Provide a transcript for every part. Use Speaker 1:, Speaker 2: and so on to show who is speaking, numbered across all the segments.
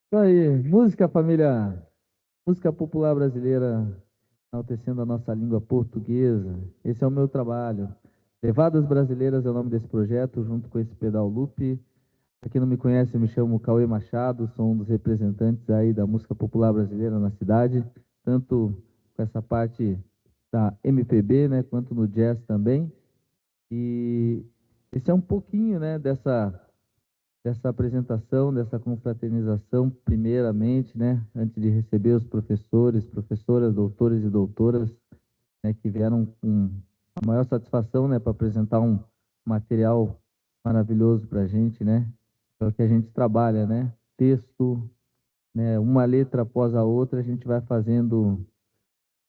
Speaker 1: Isso aí, música, família, música popular brasileira, enaltecendo a nossa língua portuguesa. Esse é o meu trabalho. Levadas Brasileiras é o nome desse projeto, junto com esse pedal loop. Pra quem não me conhece, eu me chamo Cauê Machado, sou um dos representantes aí da música popular brasileira na cidade, tanto com essa parte da MPB, né, quanto no jazz também. E esse é um pouquinho, né, dessa apresentação, dessa confraternização, primeiramente, né, antes de receber os professores, professoras, doutores e doutoras, né, que vieram com a maior satisfação, né, para apresentar um material maravilhoso para a gente, né, é o que a gente trabalha, né, texto, né, uma letra após a outra, a gente vai fazendo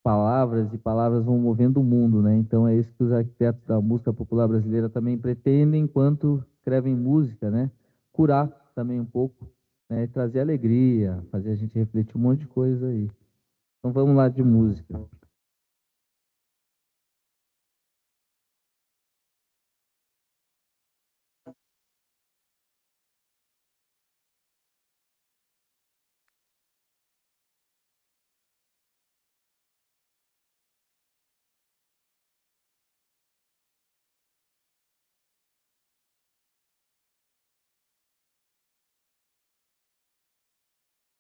Speaker 1: palavras e palavras vão movendo o mundo, né? Então é isso que os arquitetos da música popular brasileira também pretendem enquanto escrevem música, né? Curar também um pouco, né? E trazer alegria, fazer a gente refletir um monte de coisa aí. Então vamos lá de música.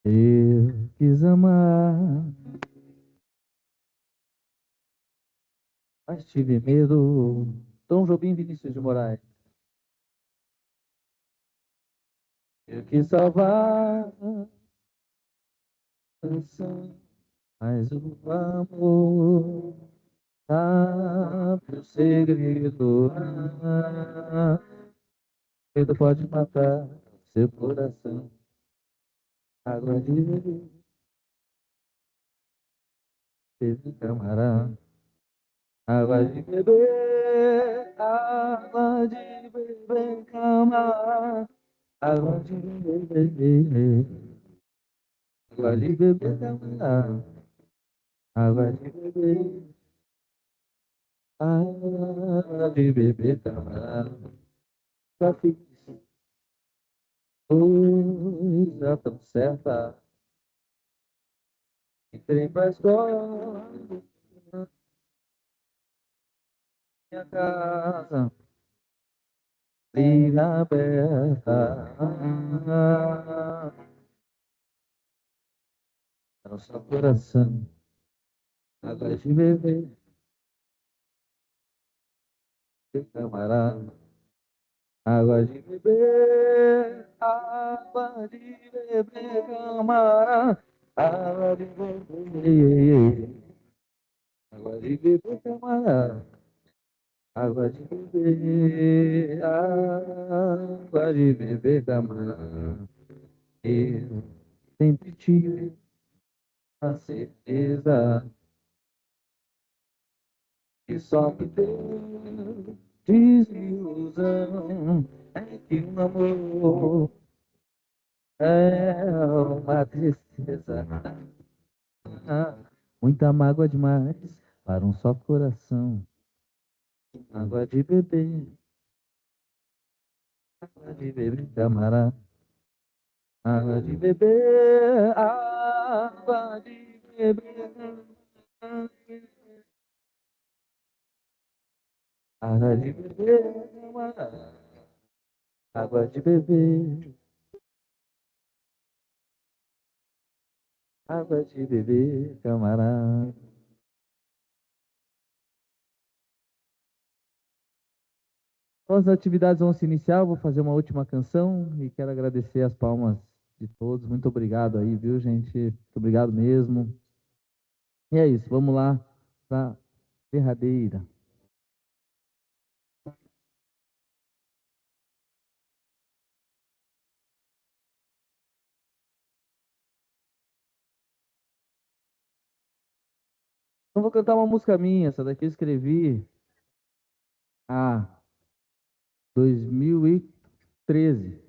Speaker 1: Eu quis amar, mas tive medo. Tom Jobim, Vinícius de Moraes. Eu quis salvar a canção, mas o amor sabe o segredo. Medo pode matar seu coração. Água de beber, teve camarão. Água de beber, água de beber, camarão. Água de beber, água de beber, camarão. Água de beber, água de beber, camarão. Já fiz coisa tão certa. Entrei pra escola, minha casa, livre aberta. Nosso coração, água de beber, de camarada. Água de beber, água de beber, camarada. Água de beber, água de beber, camarada. Água de beber, água de beber, camarada. Eu sempre tive a certeza que só me deu desilusão. É que um amor é uma tristeza, muita mágoa demais para um só coração. Água de beber, água de beber, camarada. Água de beber, água de beber, água de beber, camarada. Água de beber, água de beber, camarada. Então, as atividades vão se iniciar, eu vou fazer uma última canção e quero agradecer as palmas de todos. Muito obrigado aí, viu, gente? Muito obrigado mesmo. E é isso, vamos lá para derradeira. Então, vou cantar uma música minha, essa daqui eu escrevi há 2013.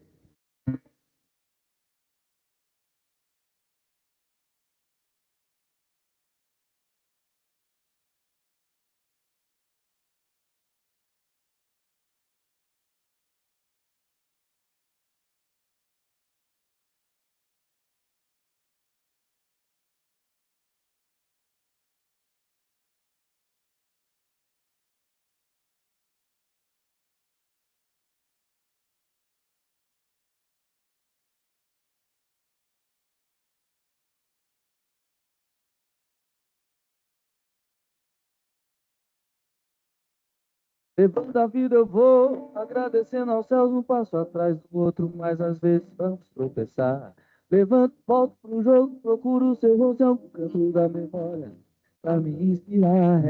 Speaker 1: Levando a vida eu vou, agradecendo aos céus, um passo atrás do outro, mas às vezes vamos tropeçar. Levanto, volto pro jogo, procuro o seu rosto em algum canto da memória, pra me inspirar,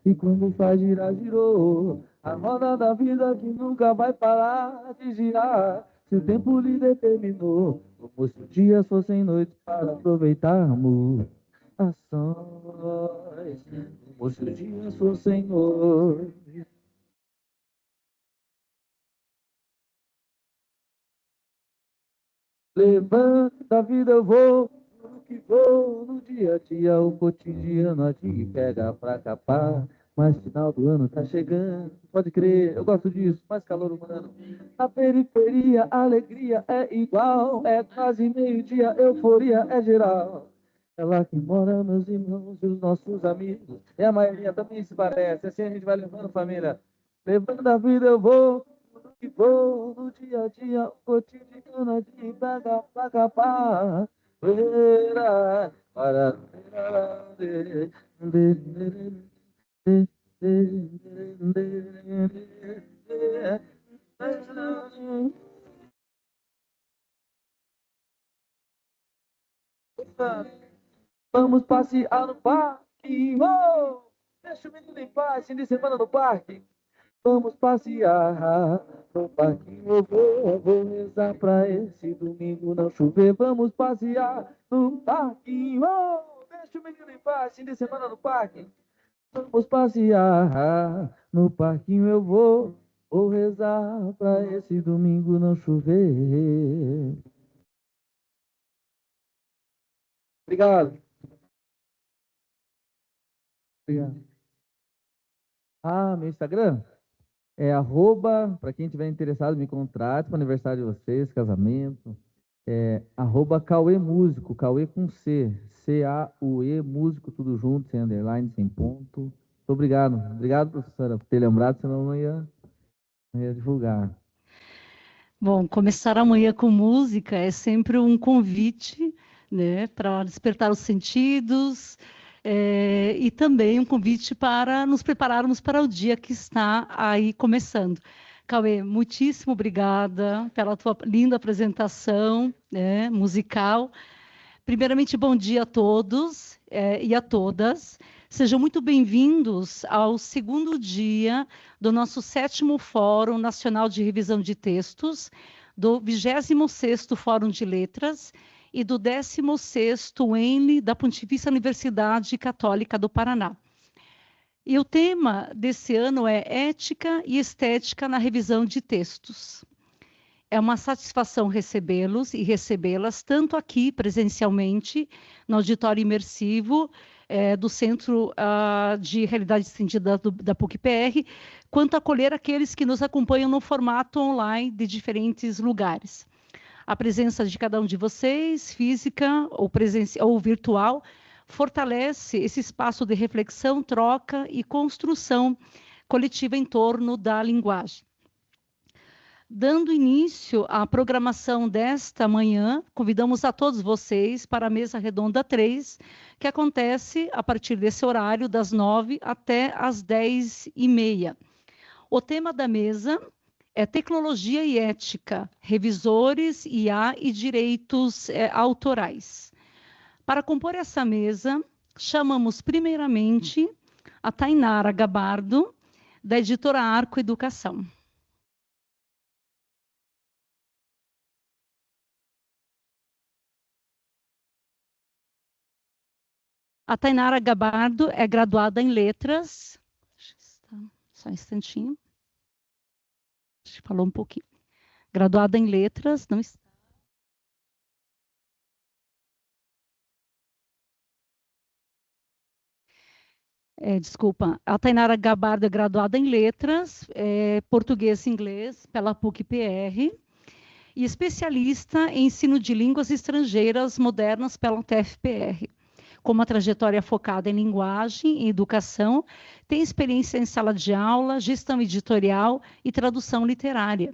Speaker 1: E quando faz girar, girou, a roda da vida que nunca vai parar de girar. Se o tempo lhe determinou, como se os dias fossem noites para aproveitarmos a sós, como se os dias fossem noites. Levanta a vida, eu vou, no que vou, no dia a dia, o cotidiano a te pega pra capar. Mas final do ano tá chegando, pode crer, eu gosto disso, mais calor humano. Na periferia, a alegria é igual, é quase meio-dia, euforia é geral. É lá que moram meus irmãos e os nossos amigos, e a maioria também se parece, assim a gente vai levando família. Levando a vida, eu vou, que vou no dia a dia, o cotidiano de pega pra capar. Para vamos passear no parque, oh! Deixa o menino em paz, fim de semana no parque. Vamos passear no parquinho, eu vou rezar pra esse domingo não chover. Vamos passear no parquinho, oh, deixa o menino em paz, fim de semana no parque. Vamos passear no parquinho, vou rezar pra esse domingo não chover. Obrigado. Obrigado. Ah, meu Instagram? É arroba, para quem tiver interessado, me contrate para o aniversário de vocês, casamento. É arroba Cauê Músico, Cauê com C, C-A-U-E, músico, tudo junto, sem underline, sem ponto. Muito obrigado. Obrigado, professora, por ter lembrado, senão não ia divulgar.
Speaker 2: Bom, começar amanhã com música é sempre um convite, né, para despertar os sentidos, e também um convite para nos prepararmos para o dia que está aí começando. Cauê, muitíssimo obrigada pela tua linda apresentação, né, musical. Primeiramente, bom dia a todos, e a todas. Sejam muito bem-vindos ao segundo dia do nosso 7º Fórum Nacional de Revisão de Textos, do 26º Fórum de Letras e do 16º ENLE da Pontifícia Universidade Católica do Paraná. E o tema desse ano é Ética e Estética na Revisão de Textos. É uma satisfação recebê-los e recebê-las, tanto aqui presencialmente, no auditório imersivo do Centro de Realidade Estendida da PUC-PR, quanto acolher aqueles que nos acompanham no formato online de diferentes lugares. A presença de cada um de vocês, física ou virtual, fortalece esse espaço de reflexão, troca e construção coletiva em torno da linguagem. Dando início à programação desta manhã, convidamos a todos vocês para a Mesa Redonda 3, que acontece a partir desse horário, das 9 até as 10h30. O tema da mesa é Tecnologia e Ética, Revisores, IA e Direitos Autorais. Para compor essa mesa, chamamos primeiramente a Tainara Gabardo, da editora Arco Educação. A Tainara Gabardo é graduada em Letras. Só um instantinho. Falou um pouquinho. Graduada em Letras, não está. Desculpa, a Tainara Gabardo é graduada em Letras, Português e Inglês, pela PUC-PR, e especialista em ensino de línguas estrangeiras modernas pela TFPR. Com uma trajetória focada em linguagem e educação, tem experiência em sala de aula, gestão editorial e tradução literária.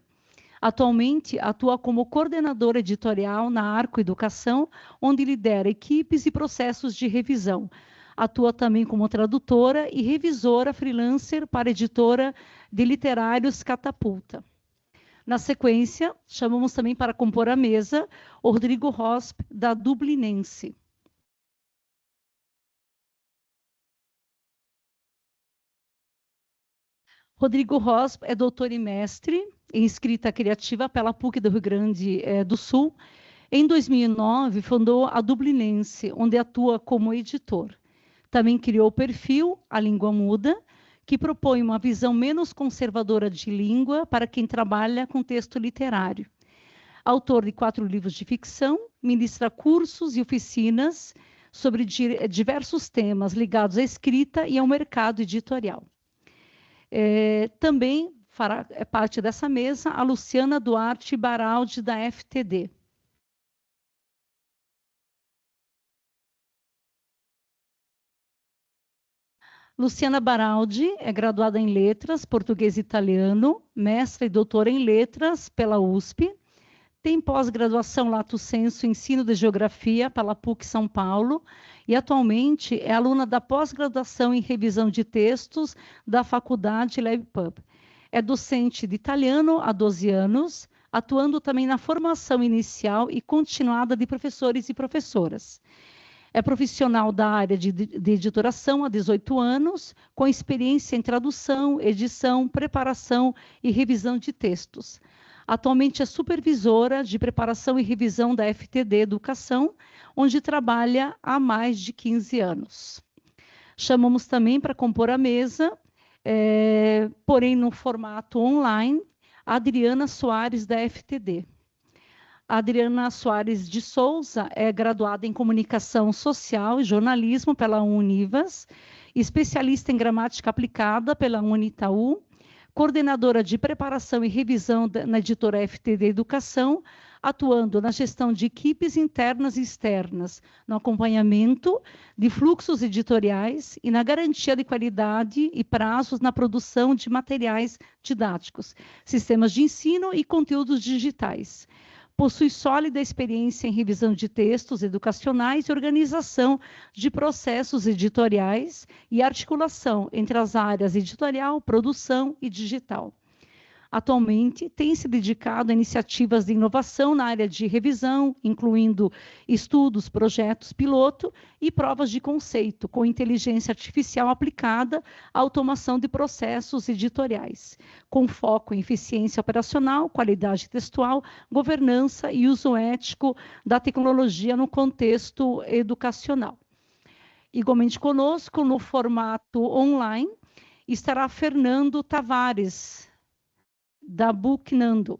Speaker 2: Atualmente, atua como coordenadora editorial na Arco Educação, onde lidera equipes e processos de revisão, Atua também como tradutora e revisora freelancer para a editora de literários Catapulta. Na sequência, chamamos também para compor a mesa o Rodrigo Rosp, da Dublinense. Rodrigo Rosp é doutor e mestre em escrita criativa pela PUC do Rio Grande do Sul. Em 2009, fundou a Dublinense, onde atua como editor. Também criou o perfil A Língua Muda, que propõe uma visão menos conservadora de língua para quem trabalha com texto literário. Autor de 4 livros de ficção, ministra cursos e oficinas sobre diversos temas ligados à escrita e ao mercado editorial. Também fará parte dessa mesa a Luciana Duarte Baraldi, da FTD. Luciana Baraldi é graduada em Letras, Português e Italiano, mestra e doutora em Letras pela USP, tem pós-graduação Lato Sensu em Ensino de Geografia pela PUC São Paulo e atualmente é aluna da pós-graduação em Revisão de Textos da Faculdade LabPub. É docente de italiano há 12 anos, atuando também na formação inicial e continuada de professores e professoras. É profissional da área de editoração há 18 anos, com experiência em tradução, edição, preparação e revisão de textos. Atualmente é supervisora de preparação e revisão da FTD Educação, onde trabalha há mais de 15 anos. Chamamos também para compor a mesa, porém no formato online, a Adriana Soares, da FTD. A Adriana Soares de Souza é graduada em Comunicação Social e Jornalismo pela Univas, especialista em Gramática Aplicada pela Unitaú, coordenadora de preparação e revisão na editora FTD Educação, atuando na gestão de equipes internas e externas, no acompanhamento de fluxos editoriais e na garantia de qualidade e prazos na produção de materiais didáticos, sistemas de ensino e conteúdos digitais. Possui sólida experiência em revisão de textos educacionais e organização de processos editoriais e articulação entre as áreas editorial, produção e digital. Atualmente, tem se dedicado a iniciativas de inovação na área de revisão, incluindo estudos, projetos piloto e provas de conceito, com inteligência artificial aplicada à automação de processos editoriais, com foco em eficiência operacional, qualidade textual, governança e uso ético da tecnologia no contexto educacional. Igualmente conosco, no formato online, estará Fernando Tavares, da Booknando.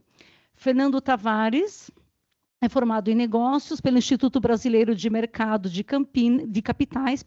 Speaker 2: Fernando Tavares é formado em negócios pelo Instituto Brasileiro de Mercado de Capitais,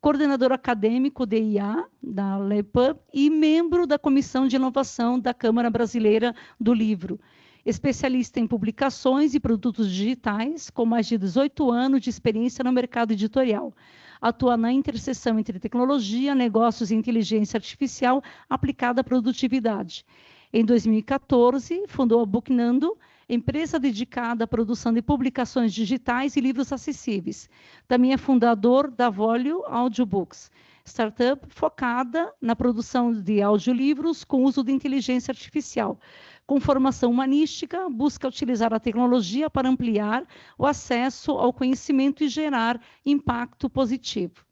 Speaker 2: coordenador acadêmico de IA, da LabPub, e membro da Comissão de Inovação da Câmara Brasileira do Livro. Especialista em publicações e produtos digitais, com mais de 18 anos de experiência no mercado editorial. Atua na interseção entre tecnologia, negócios e inteligência artificial aplicada à produtividade. Em 2014, fundou a Booknando, empresa dedicada à produção de publicações digitais e livros acessíveis. Também é fundador da Volio Audiobooks, startup focada na produção de audiolivros com uso de inteligência artificial. Com formação humanística, busca utilizar a tecnologia para ampliar o acesso ao conhecimento e gerar impacto positivo.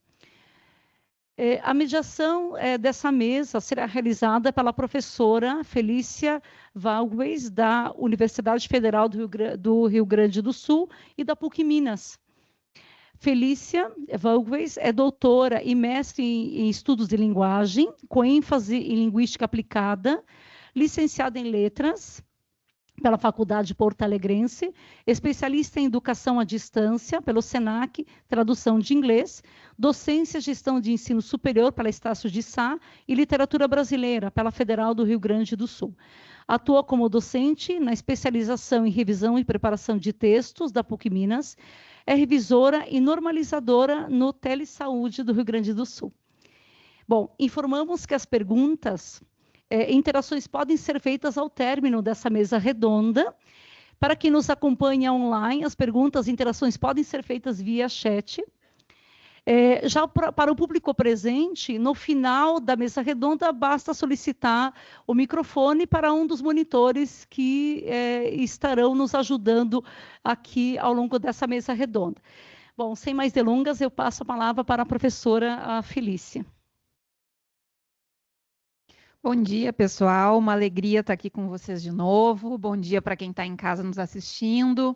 Speaker 2: A mediação dessa mesa será realizada pela professora Felícia Valgues, da Universidade Federal do Rio Grande do Sul e da PUC Minas. Felícia Valgues é doutora e mestre em estudos de linguagem, com ênfase em linguística aplicada, licenciada em letras pela Faculdade Porto Alegrense, especialista em educação à distância pelo SENAC, tradução de inglês, docência e gestão de ensino superior pela Estácio de Sá e literatura brasileira pela Federal do Rio Grande do Sul. Atua como docente na especialização em revisão e preparação de textos da PUC Minas, é revisora e normalizadora no Telesaúde do Rio Grande do Sul. Bom, informamos que as perguntas interações podem ser feitas ao término dessa mesa redonda. Para quem nos acompanha online, as perguntas e interações podem ser feitas via chat. Já para o público presente, no final da mesa redonda, basta solicitar o microfone para um dos monitores que estarão nos ajudando aqui ao longo dessa mesa redonda. Bom, sem mais delongas, eu passo a palavra para a professora Felícia.
Speaker 3: Bom dia, pessoal. Uma alegria estar aqui com vocês de novo. Bom dia para quem está em casa nos assistindo.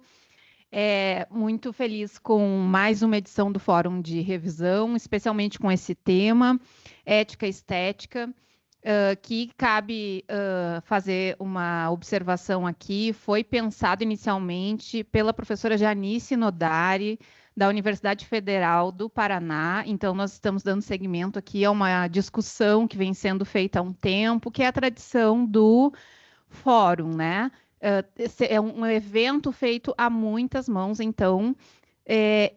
Speaker 3: Muito feliz com mais uma edição do Fórum de Revisão, especialmente com esse tema, ética e estética, que cabe fazer uma observação aqui. Foi pensado inicialmente pela professora Janice Nodari, da Universidade Federal do Paraná. Então, nós estamos dando seguimento aqui a uma discussão que vem sendo feita há um tempo, que é a tradição do fórum, né? É um evento feito a muitas mãos, então,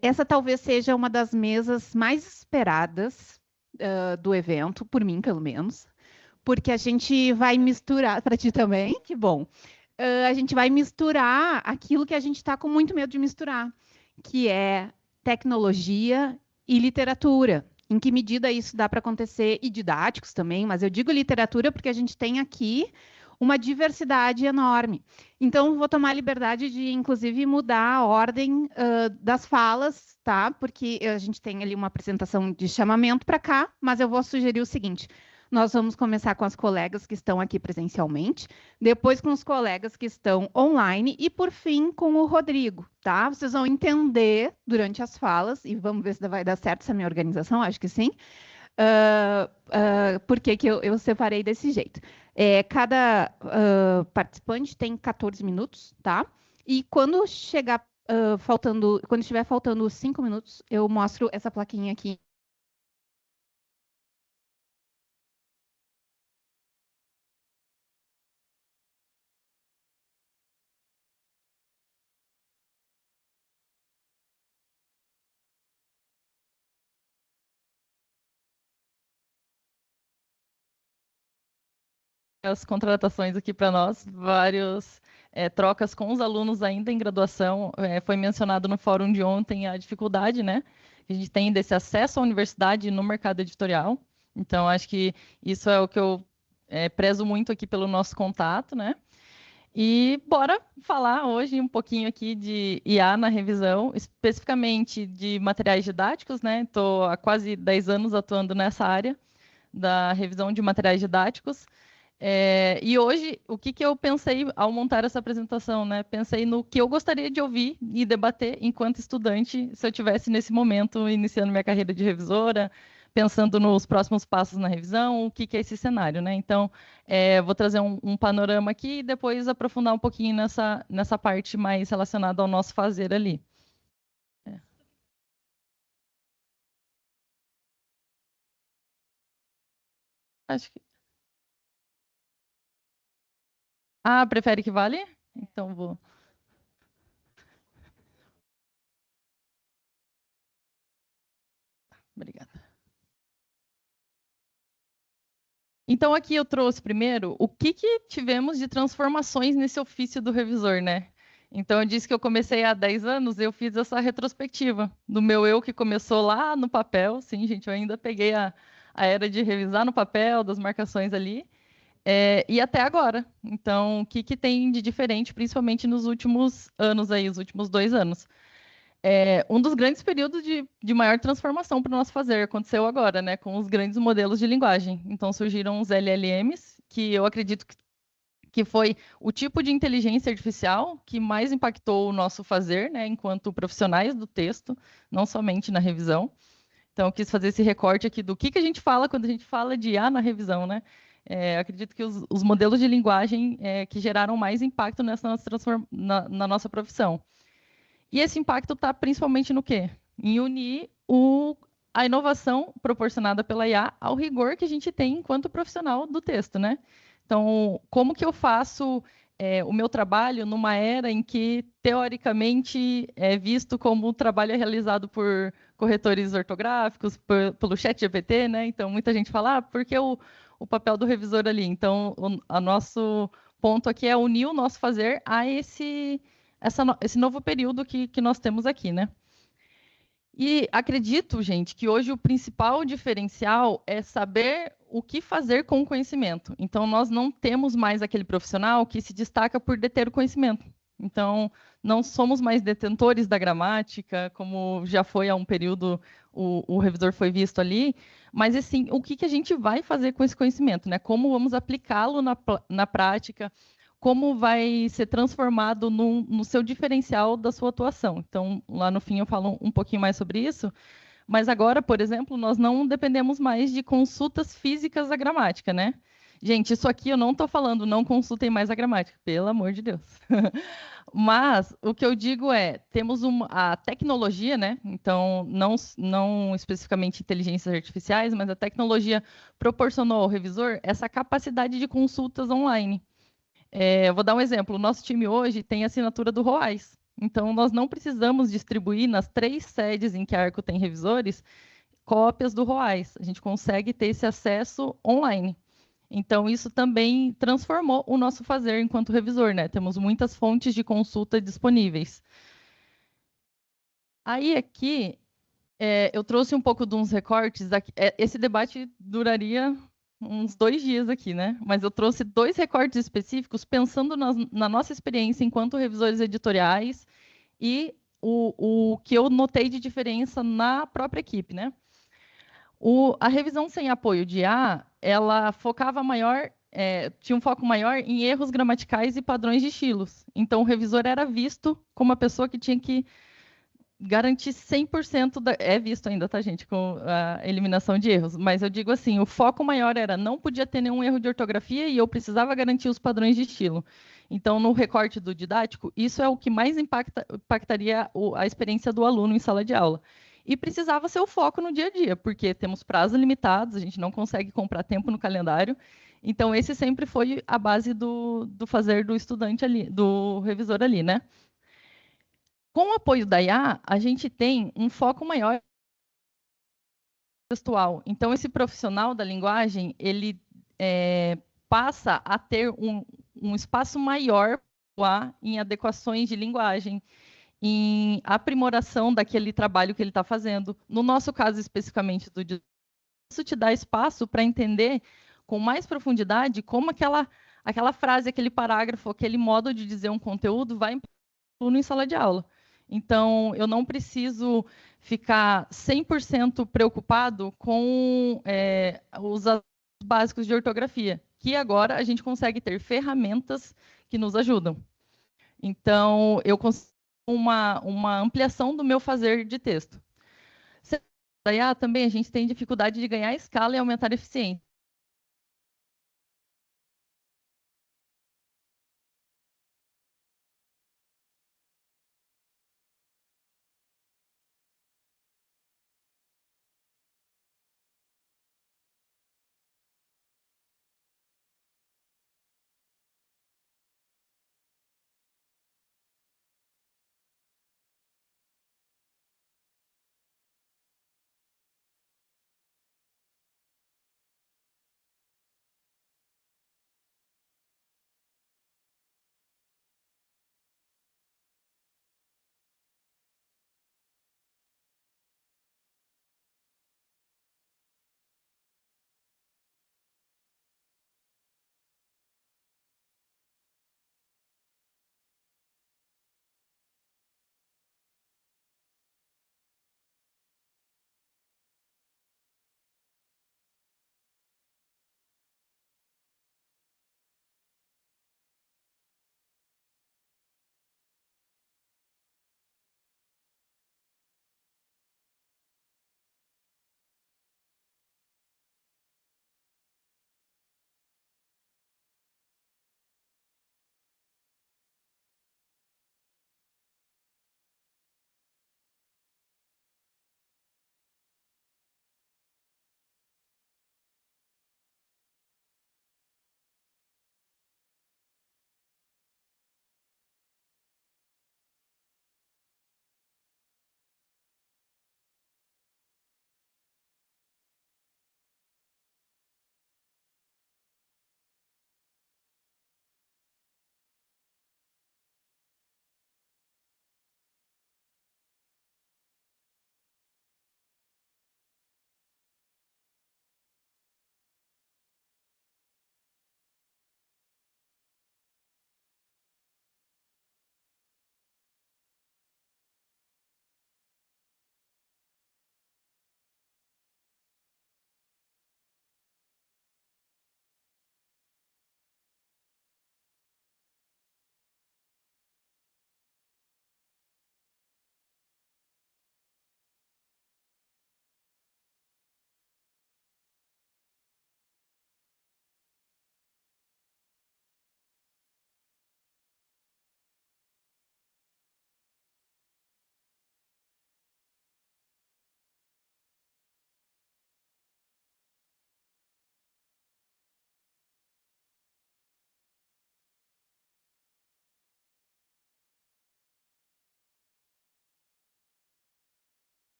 Speaker 3: essa talvez seja uma das mesas mais esperadas do evento, por mim, pelo menos, porque a gente vai misturar, para ti também, que bom, a gente vai misturar aquilo que a gente está com muito medo de misturar, que é tecnologia e literatura. Em que medida isso dá para acontecer, e didáticos também, mas eu digo literatura porque a gente tem aqui uma diversidade enorme. Então, vou tomar a liberdade de, inclusive, mudar a ordem das falas, tá? Porque a gente tem ali uma apresentação de chamamento para cá, mas eu vou sugerir o seguinte: nós vamos começar com as colegas que estão aqui presencialmente, depois com os colegas que estão online e, por fim, com o Rodrigo, tá? Vocês vão entender durante as falas, e vamos ver se vai dar certo essa minha organização, acho que sim, por que eu separei desse jeito. Cada participante tem 14 minutos, tá? E quando chegar quando estiver faltando 5 minutos, eu mostro essa plaquinha aqui.
Speaker 4: As contratações aqui para nós, várias trocas com os alunos ainda em graduação. Foi mencionado no fórum de ontem a dificuldade, né, que a gente tem desse acesso à universidade no mercado editorial. Então, acho que isso é o que eu prezo muito aqui pelo nosso contato, né? E bora falar hoje um pouquinho aqui de IA na revisão, especificamente de materiais didáticos, né? Estou há quase 10 anos atuando nessa área da revisão de materiais didáticos. E hoje, o que eu pensei ao montar essa apresentação, né? Pensei no que eu gostaria de ouvir e debater enquanto estudante, se eu tivesse nesse momento iniciando minha carreira de revisora, pensando nos próximos passos na revisão, o que é esse cenário, né? Então, vou trazer um panorama aqui e depois aprofundar um pouquinho nessa parte mais relacionada ao nosso fazer ali. Acho que... prefere que vale? Então, vou... Obrigada. Então, aqui eu trouxe primeiro o que tivemos de transformações nesse ofício do revisor, né? Então, eu disse que eu comecei há 10 anos, eu fiz essa retrospectiva do meu eu que começou lá no papel. Sim, gente, eu ainda peguei a era de revisar no papel, das marcações ali, e até agora. Então, o que tem de diferente, principalmente nos últimos anos aí, os últimos 2 anos? Um dos grandes períodos de maior transformação para o nosso fazer aconteceu agora, né, com os grandes modelos de linguagem. Então, surgiram os LLMs, que eu acredito que foi o tipo de inteligência artificial que mais impactou o nosso fazer, né, enquanto profissionais do texto, não somente na revisão. Então, eu quis fazer esse recorte aqui do que a gente fala quando a gente fala de IA na revisão, né? Acredito que os modelos de linguagem que geraram mais impacto na nossa profissão. E esse impacto está principalmente no quê? Em unir a inovação proporcionada pela IA ao rigor que a gente tem enquanto profissional do texto, né? Então, como que eu faço o meu trabalho numa era em que, teoricamente, é visto como um trabalho realizado por corretores ortográficos, pelo ChatGPT, né? Então, muita gente fala, por que o papel do revisor ali? Então, o nosso ponto aqui é unir o nosso fazer a esse novo período que nós temos aqui, né? E acredito, gente, que hoje o principal diferencial é saber o que fazer com o conhecimento. Então, nós não temos mais aquele profissional que se destaca por deter o conhecimento. Então, não somos mais detentores da gramática, como já foi há um período o revisor foi visto ali, mas assim, o que a gente vai fazer com esse conhecimento, né? Como vamos aplicá-lo na prática, como vai ser transformado no seu diferencial da sua atuação. Então, lá no fim eu falo um pouquinho mais sobre isso, mas agora, por exemplo, nós não dependemos mais de consultas físicas da gramática, né? Gente, isso aqui eu não estou falando, não consultem mais a gramática, pelo amor de Deus. Mas o que eu digo é, temos a tecnologia, né? Então, não especificamente inteligências artificiais, mas a tecnologia proporcionou ao revisor essa capacidade de consultas online. Eu vou dar um exemplo. O nosso time hoje tem assinatura do ROAS. Então, nós não precisamos distribuir nas 3 sedes em que a Arco tem revisores cópias do ROAS. A gente consegue ter esse acesso online. Então, isso também transformou o nosso fazer enquanto revisor, né? Temos muitas fontes de consulta disponíveis. Aí, aqui, eu trouxe um pouco de uns recortes. Esse debate duraria uns 2 dias aqui, né? Mas eu trouxe 2 recortes específicos pensando na nossa experiência enquanto revisores editoriais e o que eu notei de diferença na própria equipe, né? A revisão sem apoio de IA, ela focava maior, tinha um foco maior em erros gramaticais e padrões de estilos. Então, o revisor era visto como a pessoa que tinha que garantir 100% é visto ainda, tá, gente, com a eliminação de erros. Mas eu digo assim, o foco maior era não podia ter nenhum erro de ortografia e eu precisava garantir os padrões de estilo. Então, no recorte do didático, isso é o que mais impactaria a experiência do aluno em sala de aula. E precisava ser o foco no dia a dia, porque temos prazos limitados, a gente não consegue comprar tempo no calendário. Então, esse sempre foi a base do fazer do estudante ali, do revisor ali, né? Com o apoio da IA, a gente tem um foco maior textual. Então, esse profissional da linguagem, ele passa a ter um espaço maior em adequações de linguagem, em aprimoração daquele trabalho que ele está fazendo. No nosso caso, especificamente, isso te dá espaço para entender com mais profundidade como aquela frase, aquele parágrafo, aquele modo de dizer um conteúdo vai aluno em sala de aula. Então, eu não preciso ficar 100% preocupado com os básicos de ortografia, que agora a gente consegue ter ferramentas que nos ajudam. Então, eu consigo uma ampliação do meu fazer de texto. Também a gente tem dificuldade de ganhar escala e aumentar a eficiência.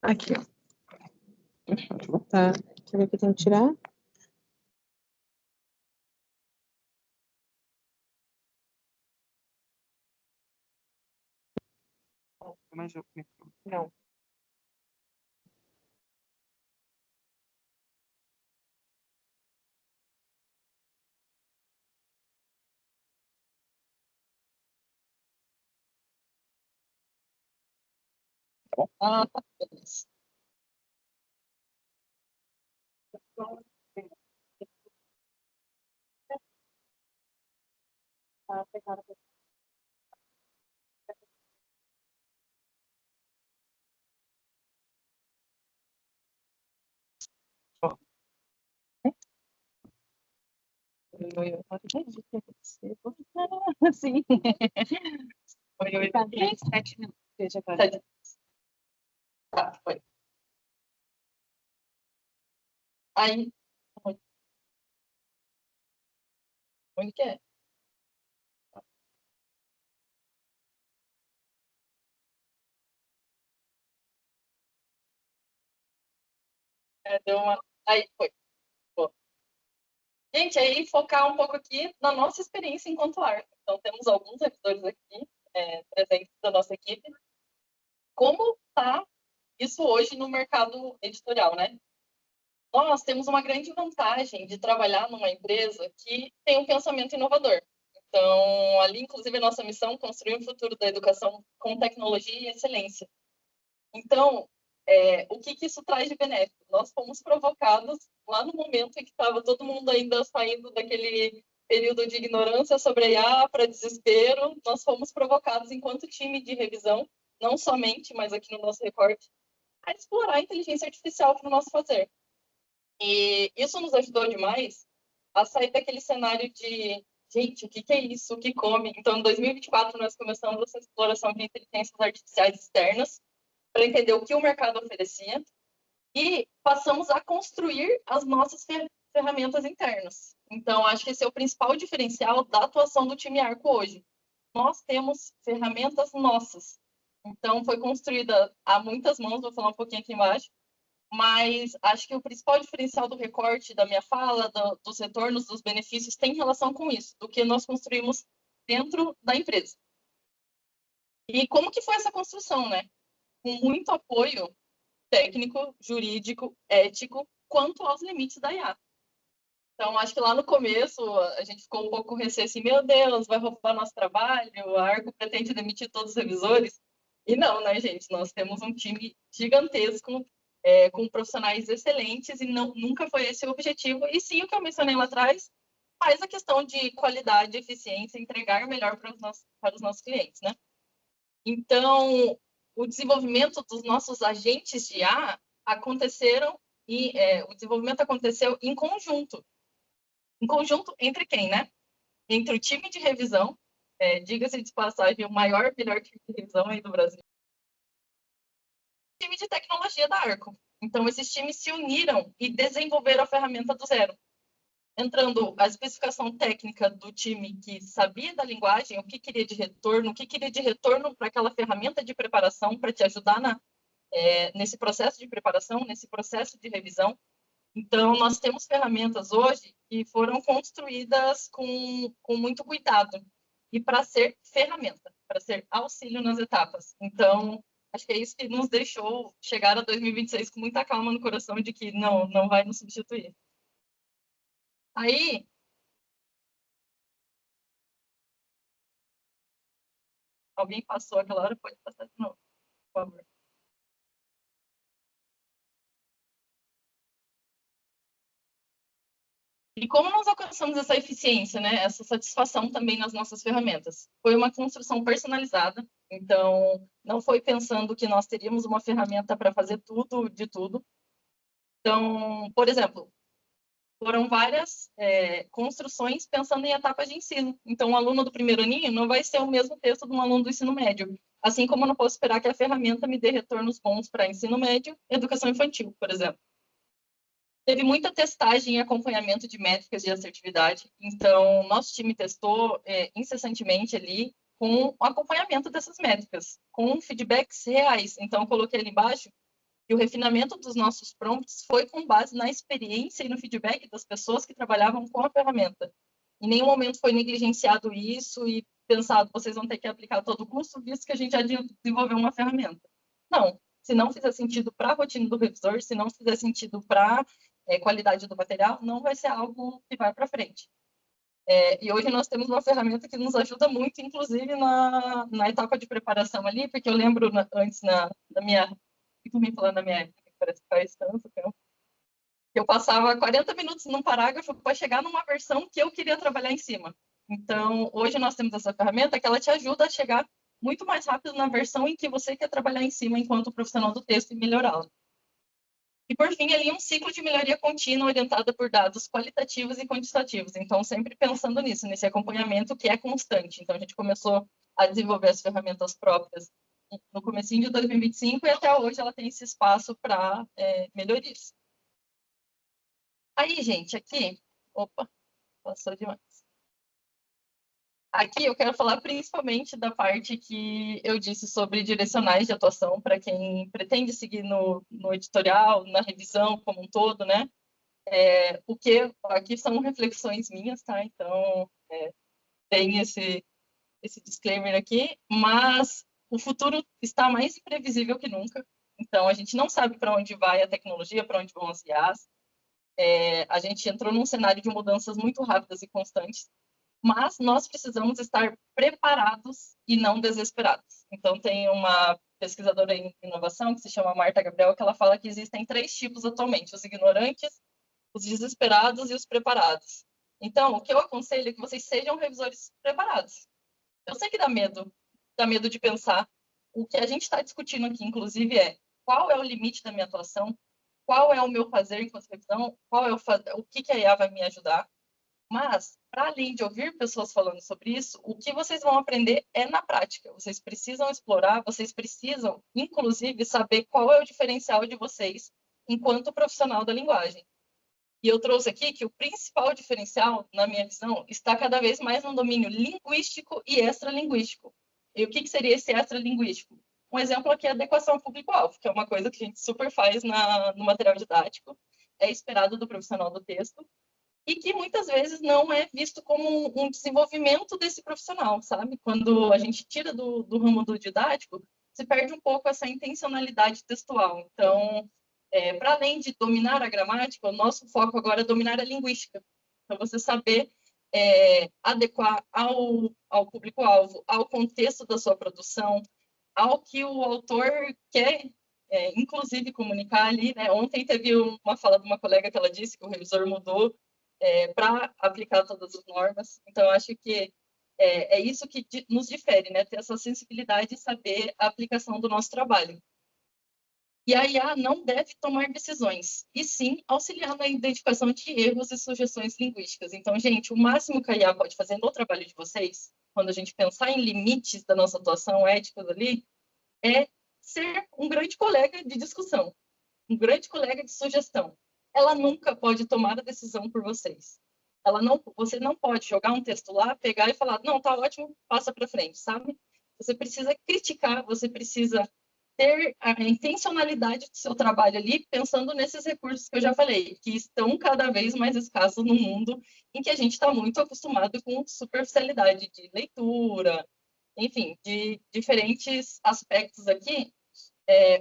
Speaker 5: Aqui, ó. Deixa eu botar. Deixa eu ver o que eu tenho que tirar. Não.
Speaker 4: Ah, tá. Beleza. Sim. Foi 7 minutos. Tá, foi. Aí, onde que é? Deu uma... Aí, foi. Boa. Gente, aí focar um pouco aqui na nossa experiência enquanto ARC. Então, temos alguns revisores aqui, presentes da nossa equipe. Como está isso hoje no mercado editorial, né? Nós temos uma grande vantagem de trabalhar numa empresa que tem um pensamento inovador. Então, ali, inclusive, a nossa missão é construir um futuro da educação com tecnologia e excelência. Então, o que isso traz de benéfico? Nós fomos provocados lá no momento em que estava todo mundo ainda saindo daquele período de ignorância sobre a IA para desespero. Nós fomos provocados enquanto time de revisão, não somente, mas aqui no nosso recorte, a explorar a inteligência artificial para o nosso fazer. E isso nos ajudou demais a sair daquele cenário de, gente, o que é isso? O que come? Então, em 2024, nós começamos essa exploração de inteligências artificiais externas para entender o que o mercado oferecia e passamos a construir as nossas ferramentas internas. Então, acho que esse é o principal diferencial da atuação do time Arco hoje. Nós temos ferramentas nossas. Então, foi construída a muitas mãos, vou falar um pouquinho aqui embaixo, mas acho que o principal diferencial do recorte da minha fala, dos retornos, dos benefícios, tem relação com isso, do que nós construímos dentro da empresa. E como que foi essa construção, né? Com muito apoio técnico, jurídico, ético, quanto aos limites da IA. Então, acho que lá no começo a gente ficou um pouco com receio assim, meu Deus, vai roubar nosso trabalho, a Arco pretende demitir todos os revisores. E não, né, gente? Nós temos um time gigantesco, com profissionais excelentes, e nunca foi esse o objetivo. E sim, o que eu mencionei lá atrás, faz a questão de qualidade, eficiência, entregar melhor para os nossos clientes, né? Então, o desenvolvimento dos nossos agentes de IA aconteceram e o desenvolvimento aconteceu em conjunto. Em conjunto entre quem, né? Entre o time de revisão, diga-se de passagem, o melhor time de revisão aí do Brasil, e o time de tecnologia da Arco. Então, esses times se uniram e desenvolveram a ferramenta do zero. Entrando a especificação técnica do time que sabia da linguagem, o que queria de retorno, o que queria de retorno para aquela ferramenta de preparação, para te ajudar nesse processo de preparação, nesse processo de revisão. Então, nós temos ferramentas hoje que foram construídas com muito cuidado e para ser ferramenta, para ser auxílio nas etapas. Então, acho que é isso que nos deixou chegar a 2026 com muita calma no coração de que não vai nos substituir. Aí, alguém passou aquela hora, pode passar de novo, por favor. E como nós alcançamos essa eficiência, né? Essa satisfação também nas nossas ferramentas? Foi uma construção personalizada, então não foi pensando que nós teríamos uma ferramenta para fazer tudo de tudo. Então, por exemplo, foram várias construções pensando em etapas de ensino. Então, o aluno do primeiro aninho não vai ser o mesmo texto de um aluno do ensino médio. Assim como eu não posso esperar que a ferramenta me dê retornos bons para ensino médio e educação infantil, por exemplo. Teve muita testagem e acompanhamento de métricas de assertividade. Então, nosso time testou incessantemente ali com o acompanhamento dessas métricas, com feedbacks reais. Então, eu coloquei ali embaixo
Speaker 6: E o refinamento dos nossos prompts foi com base na experiência e no feedback das pessoas que trabalhavam com a ferramenta. Em nenhum momento foi negligenciado isso e pensado, vocês vão ter que aplicar a todo custo, visto que a gente já desenvolveu uma ferramenta. Não, se não fizer sentido para a rotina do revisor, se não fizer sentido para a qualidade do material, não vai ser algo que vai para frente. E hoje nós temos uma ferramenta que nos ajuda muito, inclusive na etapa de preparação ali, porque eu lembro antes na minha... Fico me falando na minha época, que parece que faz tanto tempo. Eu passava 40 minutos num parágrafo para chegar numa versão que eu queria trabalhar em cima. Então, hoje nós temos essa ferramenta que ela te ajuda a chegar muito mais rápido na versão em que você quer trabalhar em cima enquanto profissional do texto e melhorá-lo. E, por fim, ali um ciclo de melhoria contínua orientada por dados qualitativos e quantitativos. Então, sempre pensando nisso, nesse acompanhamento que é constante. Então, a gente começou a desenvolver as ferramentas próprias no comecinho de 2025 e até hoje ela tem esse espaço para melhorias. Aí, gente, aqui... Opa, passou demais. Aqui eu quero falar principalmente da parte que eu disse sobre direcionais de atuação para quem pretende seguir no editorial, na revisão como um todo, né? O que aqui são reflexões minhas, tá? Então, tem esse disclaimer aqui, mas o futuro está mais imprevisível que nunca. Então, a gente não sabe para onde vai a tecnologia, para onde vão as IAs. A gente entrou num cenário de mudanças muito rápidas e constantes, mas nós precisamos estar preparados e não desesperados. Então, tem uma pesquisadora em inovação que se chama Marta Gabriel, que ela fala que existem 3 tipos atualmente: os ignorantes, os desesperados e os preparados. Então, o que eu aconselho é que vocês sejam revisores preparados. Eu sei que dá medo de pensar. O que a gente está discutindo aqui, inclusive, é qual é o limite da minha atuação, qual é o meu fazer enquanto revisão, o que a IA vai me ajudar. Mas, para além de ouvir pessoas falando sobre isso, o que vocês vão aprender é na prática. Vocês precisam explorar, vocês precisam, inclusive, saber qual é o diferencial de vocês enquanto profissional da linguagem. E eu trouxe aqui que o principal diferencial, na minha visão, está cada vez mais no domínio linguístico e extralinguístico. E o que seria esse extralinguístico? Um exemplo aqui é a adequação ao público-alvo, que é uma coisa que a gente super faz no material didático, é esperado do profissional do texto, e que muitas vezes não é visto como um desenvolvimento desse profissional, sabe? Quando a gente tira do ramo do didático, se perde um pouco essa intencionalidade textual. Então, para além de dominar a gramática, o nosso foco agora é dominar a linguística. Então, você saber adequar ao público-alvo, ao contexto da sua produção, ao que o autor quer, inclusive, comunicar ali, né? Ontem teve uma fala de uma colega que ela disse que o revisor mudou para aplicar todas as normas. Então, acho que é isso que nos difere, né? Ter essa sensibilidade e saber a aplicação do nosso trabalho. E a IA não deve tomar decisões, e sim auxiliar na identificação de erros e sugestões linguísticas. Então, gente, o máximo que a IA pode fazer no trabalho de vocês, quando a gente pensar em limites da nossa atuação éticos ali, é ser um grande colega de discussão, um grande colega de sugestão. Ela nunca pode tomar a decisão por vocês. Você não pode jogar um texto lá, pegar e falar, não, tá ótimo, passa para frente, sabe? Você precisa criticar, você precisa ter a intencionalidade do seu trabalho ali, pensando nesses recursos que eu já falei, que estão cada vez mais escassos no mundo em que a gente está muito acostumado com superficialidade de leitura, enfim, de diferentes aspectos aqui.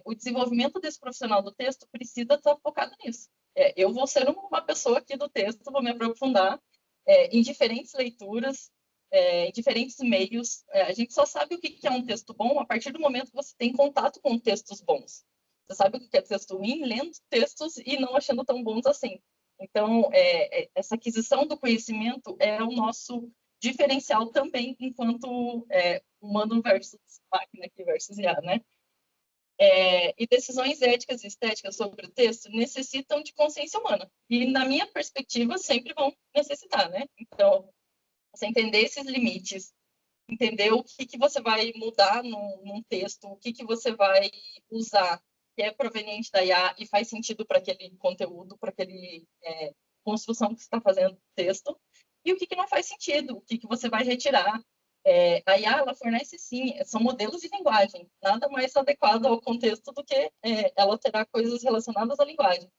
Speaker 6: O desenvolvimento desse profissional do texto precisa estar focado nisso. Eu vou ser uma pessoa aqui do texto, vou me aprofundar em diferentes leituras, em diferentes meios. A gente só sabe o que é um texto bom a partir do momento que você tem contato com textos bons. Você sabe o que é texto ruim lendo textos e não achando tão bons assim. Então, essa aquisição do conhecimento é o nosso diferencial também enquanto humano versus máquina aqui versus IA, né? E decisões éticas e estéticas sobre o texto necessitam de consciência humana. E, na minha perspectiva, sempre vão necessitar, né? Então, você entender esses limites, entender o que você vai mudar num texto, o que você vai usar que é proveniente da IA e faz sentido para aquele conteúdo, para aquele construção que você está fazendo do texto, e o que não faz sentido, o que você vai retirar. A IA, ela fornece, sim, são modelos de linguagem, nada mais adequado ao contexto do que ela terá coisas relacionadas à linguagem.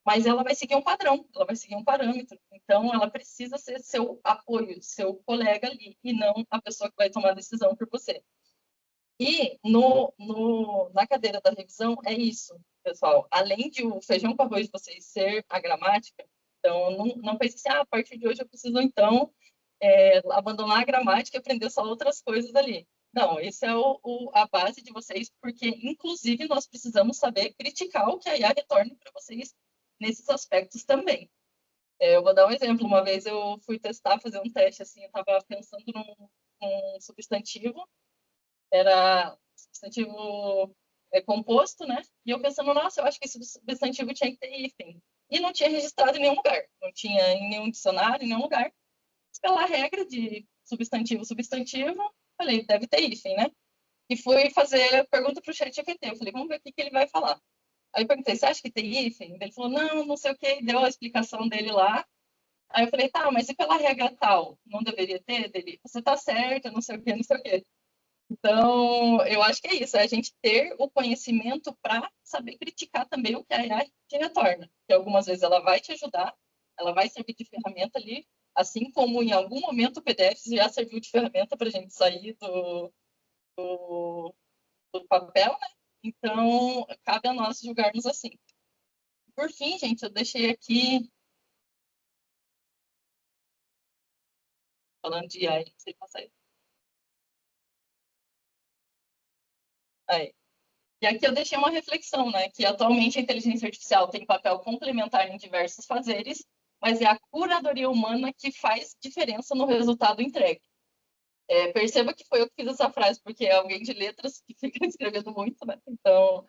Speaker 6: Mas ela vai seguir um padrão, ela vai seguir um parâmetro. Então, ela precisa ser seu apoio, seu colega ali, e não a pessoa que vai tomar a decisão por você. E na cadeira da revisão é isso, pessoal. Além de o feijão com arroz de vocês ser a gramática, então não pense assim, a partir de hoje eu preciso, então, abandonar a gramática e aprender só outras coisas ali. Não, esse é a base de vocês, porque, inclusive, nós precisamos saber criticar o que a IA retorne para vocês nesses aspectos também. Eu vou dar um exemplo. Uma vez eu fui testar, fazer um teste, assim, eu estava pensando num substantivo, era substantivo composto, né? E eu pensando, nossa, eu acho que esse substantivo tinha que ter hífen. E não tinha registrado em nenhum lugar, não tinha em nenhum dicionário, em nenhum lugar. Pela regra de substantivo, falei, deve ter hífen, né? E fui fazer a pergunta para o ChatGPT. Eu falei, vamos ver o que ele vai falar. Aí eu perguntei, você acha que tem hífen? Ele falou, não sei o que, deu a explicação dele lá. Aí eu falei, tá, mas e pela regra tal? Não deveria ter? Dele, você tá certo, não sei o que, não sei o que. Então, eu acho que é isso, é a gente ter o conhecimento para saber criticar também o que a AI te retorna. Porque algumas vezes ela vai te ajudar, ela vai servir de ferramenta ali, assim como em algum momento o PDF já serviu de ferramenta para a gente sair do papel, né? Então, cabe a nós julgarmos assim. Por fim, gente, eu deixei aqui, falando de AI, não sei passar aí. Aí. E aqui eu deixei uma reflexão, né? Que atualmente a inteligência artificial tem papel complementar em diversos fazeres, mas é a curadoria humana que faz diferença no resultado entregue. Perceba que foi eu que fiz essa frase, porque é alguém de letras que fica escrevendo muito, né? Então,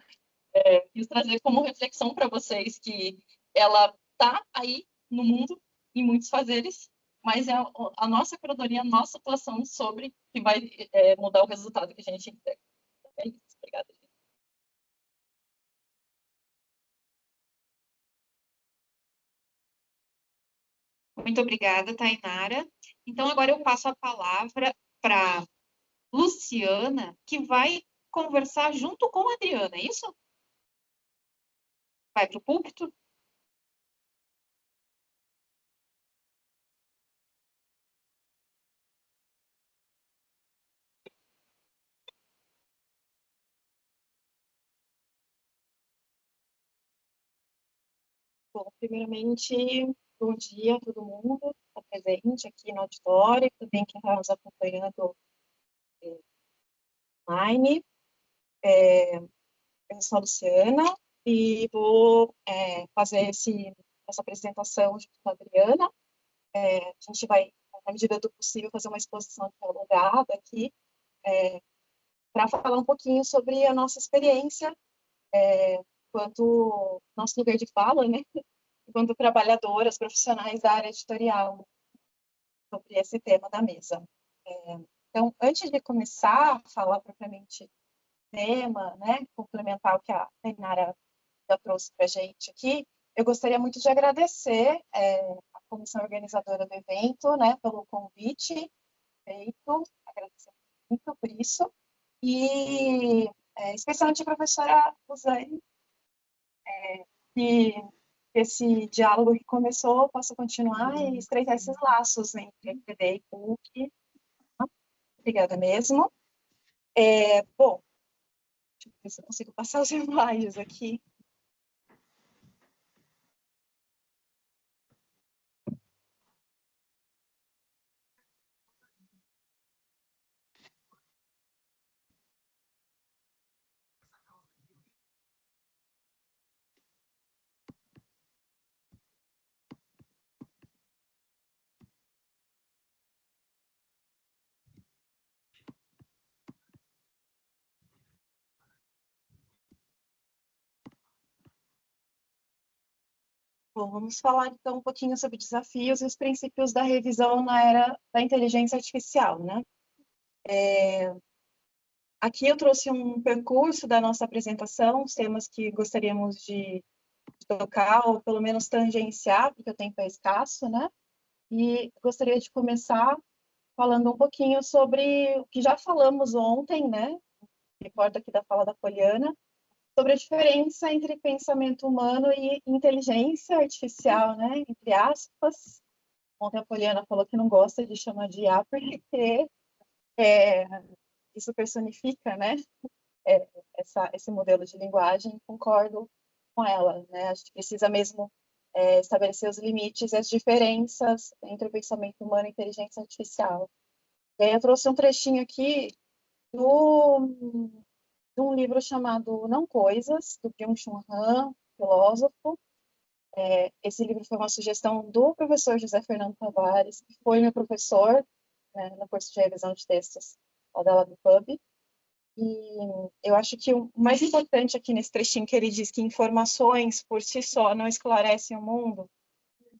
Speaker 6: quis trazer como reflexão para vocês que ela está aí no mundo, em muitos fazeres, mas é a nossa curadoria, a nossa atuação sobre que vai mudar o resultado que a gente entrega. É isso, obrigada.
Speaker 7: Muito obrigada, Tainara. Então, agora eu passo a palavra para Luciana, que vai conversar junto com a Adriana, é isso? Vai para o púlpito?
Speaker 5: Bom, primeiramente, bom dia a todo mundo que está presente aqui no auditório, também quem está nos acompanhando online. Eu sou a Luciana e vou fazer essa apresentação junto com a Adriana. A gente vai, na medida do possível, fazer uma exposição dialogada aqui para falar um pouquinho sobre a nossa experiência enquanto nosso lugar de fala, né? Enquanto trabalhadoras, profissionais da área editorial, sobre esse tema da mesa. Então, antes de começar a falar propriamente tema, né, complementar o que a Tainara já trouxe para a gente aqui, eu gostaria muito de agradecer a comissão organizadora do evento, né, pelo convite feito, agradecer muito por isso, e especialmente a professora Rosane, que esse diálogo que começou possa continuar e estreitar esses laços entre FPD e PUC. Obrigada mesmo. Bom, deixa eu ver se eu consigo passar os slides aqui. Bom, vamos falar então um pouquinho sobre desafios e os princípios da revisão na era da inteligência artificial, né? Aqui eu trouxe um percurso da nossa apresentação, os temas que gostaríamos de tocar, ou pelo menos tangenciar, porque o tempo é escasso, né? E gostaria de começar falando um pouquinho sobre o que já falamos ontem, né? Recordo aqui da fala da Poliana, sobre a diferença entre pensamento humano e inteligência artificial, né? Entre aspas. Ontem a Poliana falou que não gosta de chamar de IA porque isso personifica, né? Esse modelo de linguagem. Concordo com ela, né? A gente precisa mesmo estabelecer os limites e as diferenças entre o pensamento humano e a inteligência artificial. E aí eu trouxe um trechinho aqui de um livro chamado Não Coisas, do Byung-Chul Han, filósofo. Esse livro foi uma sugestão do professor José Fernando Tavares, que foi meu professor, né, no curso de revisão de textos lá da LabPub. E eu acho que o mais importante aqui nesse trechinho que ele diz que informações por si só não esclarecem o mundo,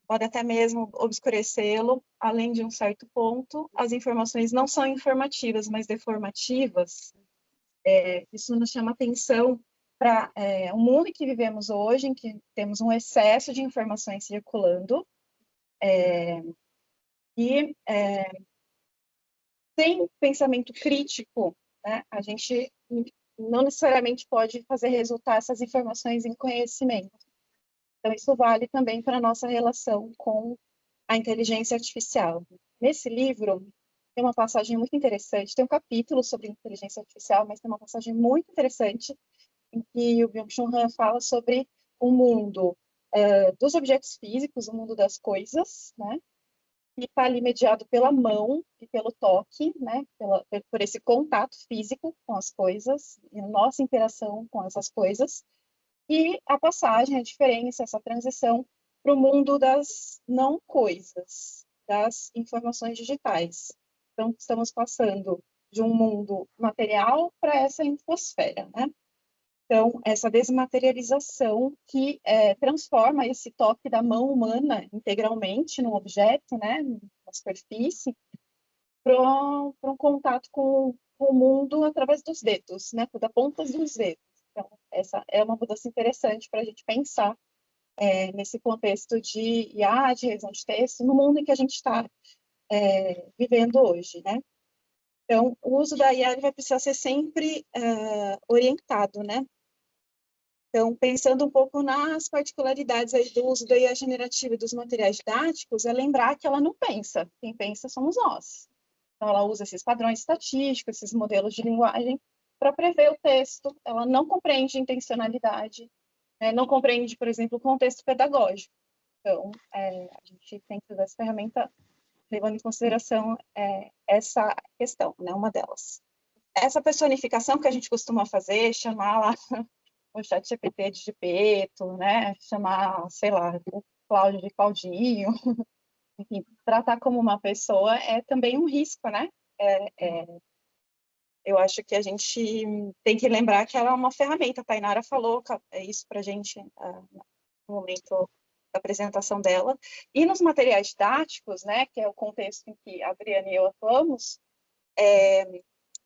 Speaker 5: pode até mesmo obscurecê-lo, além de um certo ponto, as informações não são informativas, mas deformativas. Isso nos chama atenção para o mundo em que vivemos hoje, em que temos um excesso de informações circulando, e sem pensamento crítico, né, a gente não necessariamente pode fazer resultar essas informações em conhecimento. Então, isso vale também para a nossa relação com a inteligência artificial. Nesse livro, tem uma passagem muito interessante, tem um capítulo sobre inteligência artificial, mas tem uma passagem muito interessante em que o Byung-Chul Han fala sobre o mundo dos objetos físicos, o mundo das coisas, né? Que está ali mediado pela mão e pelo toque, né? Por esse contato físico com as coisas, e a nossa interação com essas coisas, e a passagem, a diferença, essa transição para o mundo das não coisas, das informações digitais. Então, estamos passando de um mundo material para essa infosfera, né? Então, essa desmaterialização que transforma esse toque da mão humana integralmente num objeto, né, na superfície, para um contato com o mundo através dos dedos, né, da ponta dos dedos. Então, essa é uma mudança interessante para a gente pensar nesse contexto de IA, de revisão de texto, no mundo em que a gente está vivendo hoje, né? Então, o uso da IA vai precisar ser sempre orientado, né? Então, pensando um pouco nas particularidades aí do uso da IA generativa e dos materiais didáticos, é lembrar que ela não pensa. Quem pensa somos nós. Então, ela usa esses padrões estatísticos, esses modelos de linguagem para prever o texto. Ela não compreende intencionalidade, né? Não compreende, por exemplo, o contexto pedagógico. Então, a gente tem que usar essa ferramenta levando em consideração essa questão, né? Uma delas. Essa personificação que a gente costuma fazer, chamar lá o ChatGPT de Gepeto, né? Chamar, sei lá, o Cláudio de Claudinho, enfim, tratar como uma pessoa é também um risco, né? Eu acho que a gente tem que lembrar que ela é uma ferramenta. A Tainara falou isso para a gente no momento da apresentação dela. E nos materiais didáticos, né, que é o contexto em que a Adriana e eu atuamos,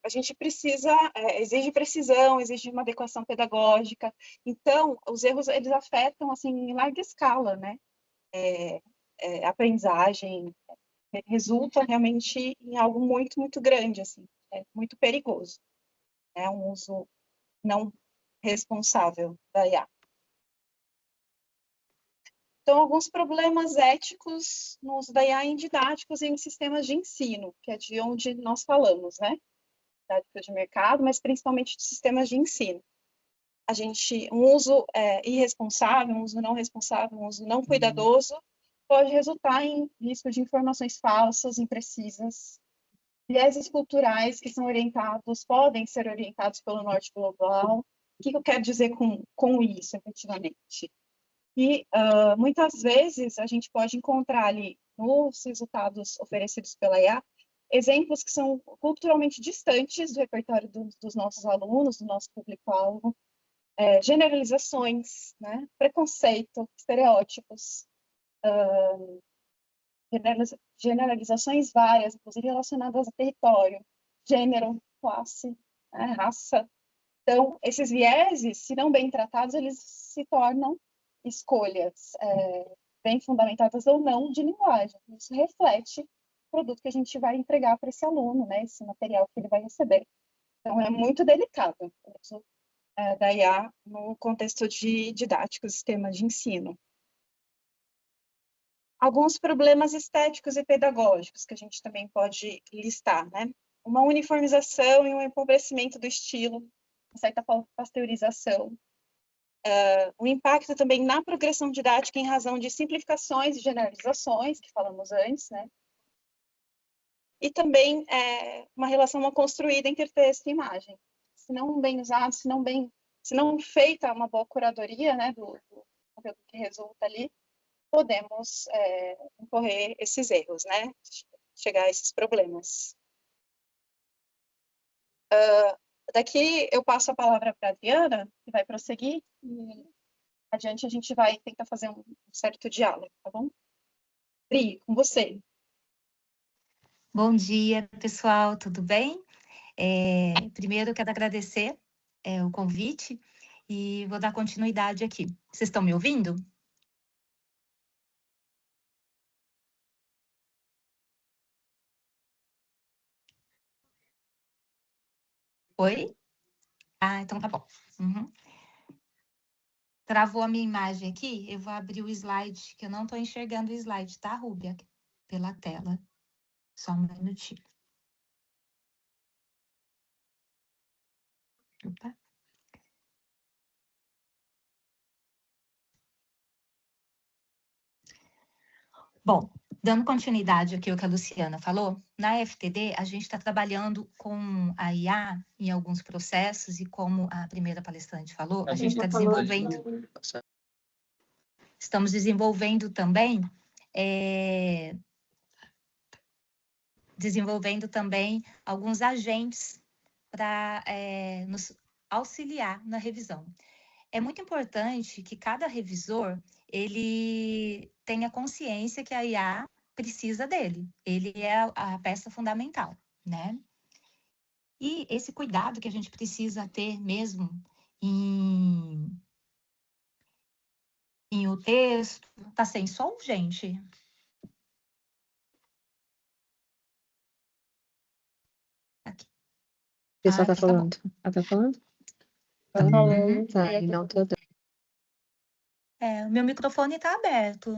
Speaker 5: a gente precisa, exige precisão, exige uma adequação pedagógica. Então, os erros, eles afetam, assim, em larga escala, né? A aprendizagem resulta realmente em algo muito, muito grande, assim, muito perigoso. É um uso não responsável da IA. Então, alguns problemas éticos no uso da IA em didáticos e em sistemas de ensino, que é de onde nós falamos, né? De mercado, mas principalmente de sistemas de ensino. Um uso irresponsável, um uso não responsável, um uso não cuidadoso, pode resultar em risco de informações falsas, imprecisas. Vieses culturais que são orientados, podem ser orientados pelo norte global. O que eu quero dizer com isso, efetivamente? E muitas vezes a gente pode encontrar ali, nos resultados oferecidos pela IA, exemplos que são culturalmente distantes do repertório dos nossos alunos, do nosso público-alvo, generalizações, né? Preconceito, estereótipos, generalizações várias, inclusive relacionadas a território, gênero, classe, né? Raça. Então, esses vieses, se não bem tratados, eles se tornam escolhas bem fundamentadas ou não de linguagem. Isso reflete produto que a gente vai entregar para esse aluno, né, esse material que ele vai receber. Então, é muito delicado o uso da IA no contexto de didático, sistema de ensino. Alguns problemas estéticos e pedagógicos que a gente também pode listar, né? Uma uniformização e um empobrecimento do estilo, uma certa pasteurização. O impacto também na progressão didática em razão de simplificações e generalizações, que falamos antes, né? E também uma relação mal construída entre texto e imagem. Se não bem usado, se não feita uma boa curadoria, né, do conteúdo que resulta ali, podemos incorrer esses erros, né? Chegar a esses problemas. Daqui eu passo a palavra para a Adriana, que vai prosseguir, e adiante a gente vai tentar fazer um certo diálogo, tá bom? Pri, com você.
Speaker 8: Bom dia, pessoal, tudo bem? Primeiro, eu quero agradecer o convite e vou dar continuidade aqui. Vocês estão me ouvindo? Oi? Ah, então tá bom. Uhum. Travou a minha imagem aqui, eu vou abrir o slide, que eu não estou enxergando o slide, tá, Rúbia? Pela tela. Só um minutinho. Opa. Bom, dando continuidade aqui ao que a Luciana falou, na FTD a gente está trabalhando com a IA em alguns processos e como a primeira palestrante falou, a gente está desenvolvendo... Estamos desenvolvendo também alguns agentes para nos auxiliar na revisão. É muito importante que cada revisor ele tenha consciência que a IA precisa dele. Ele é a peça fundamental, né? E esse cuidado que a gente precisa ter mesmo em o texto, tá sem som, gente? Aqui.
Speaker 9: O pessoal tá
Speaker 8: então
Speaker 9: falando. Ela tá falando?
Speaker 5: Tá falando.
Speaker 9: Tá, e não tô dando.
Speaker 8: O meu microfone está aberto.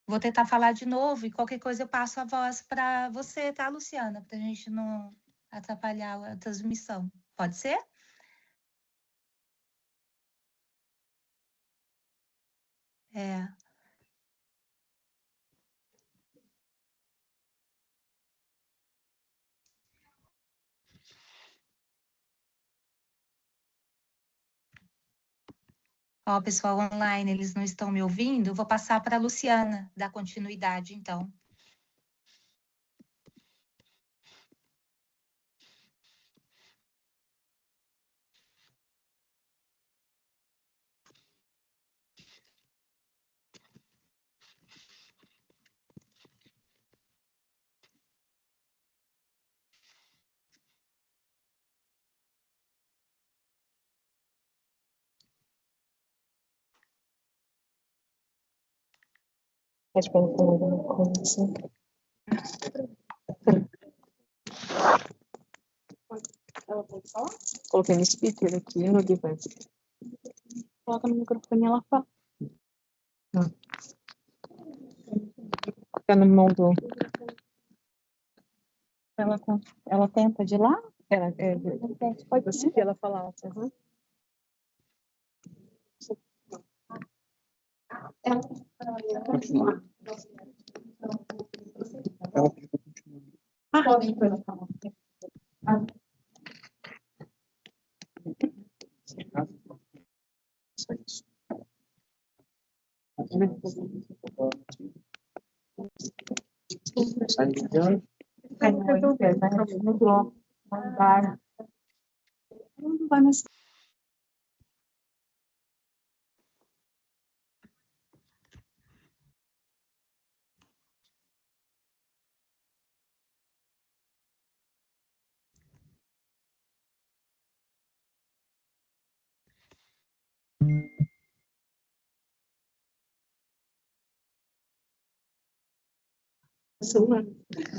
Speaker 8: Vou tentar falar de novo e qualquer coisa eu passo a voz para você, tá, Luciana? Para a gente não atrapalhar a transmissão. Pode ser? Ó, pessoal online, eles não estão me ouvindo. Eu vou passar para a Luciana dar continuidade, então.
Speaker 5: Pode colocar alguma coisa. Ela pode falar?
Speaker 9: Coloquei no speaker aqui no device.
Speaker 5: Coloca no microfone e ela fala.
Speaker 9: Fica no mão do...
Speaker 5: Ela tenta de lá?
Speaker 9: Pode seguir ela falar. Uhum.
Speaker 10: Continuar.
Speaker 5: Não vai mais.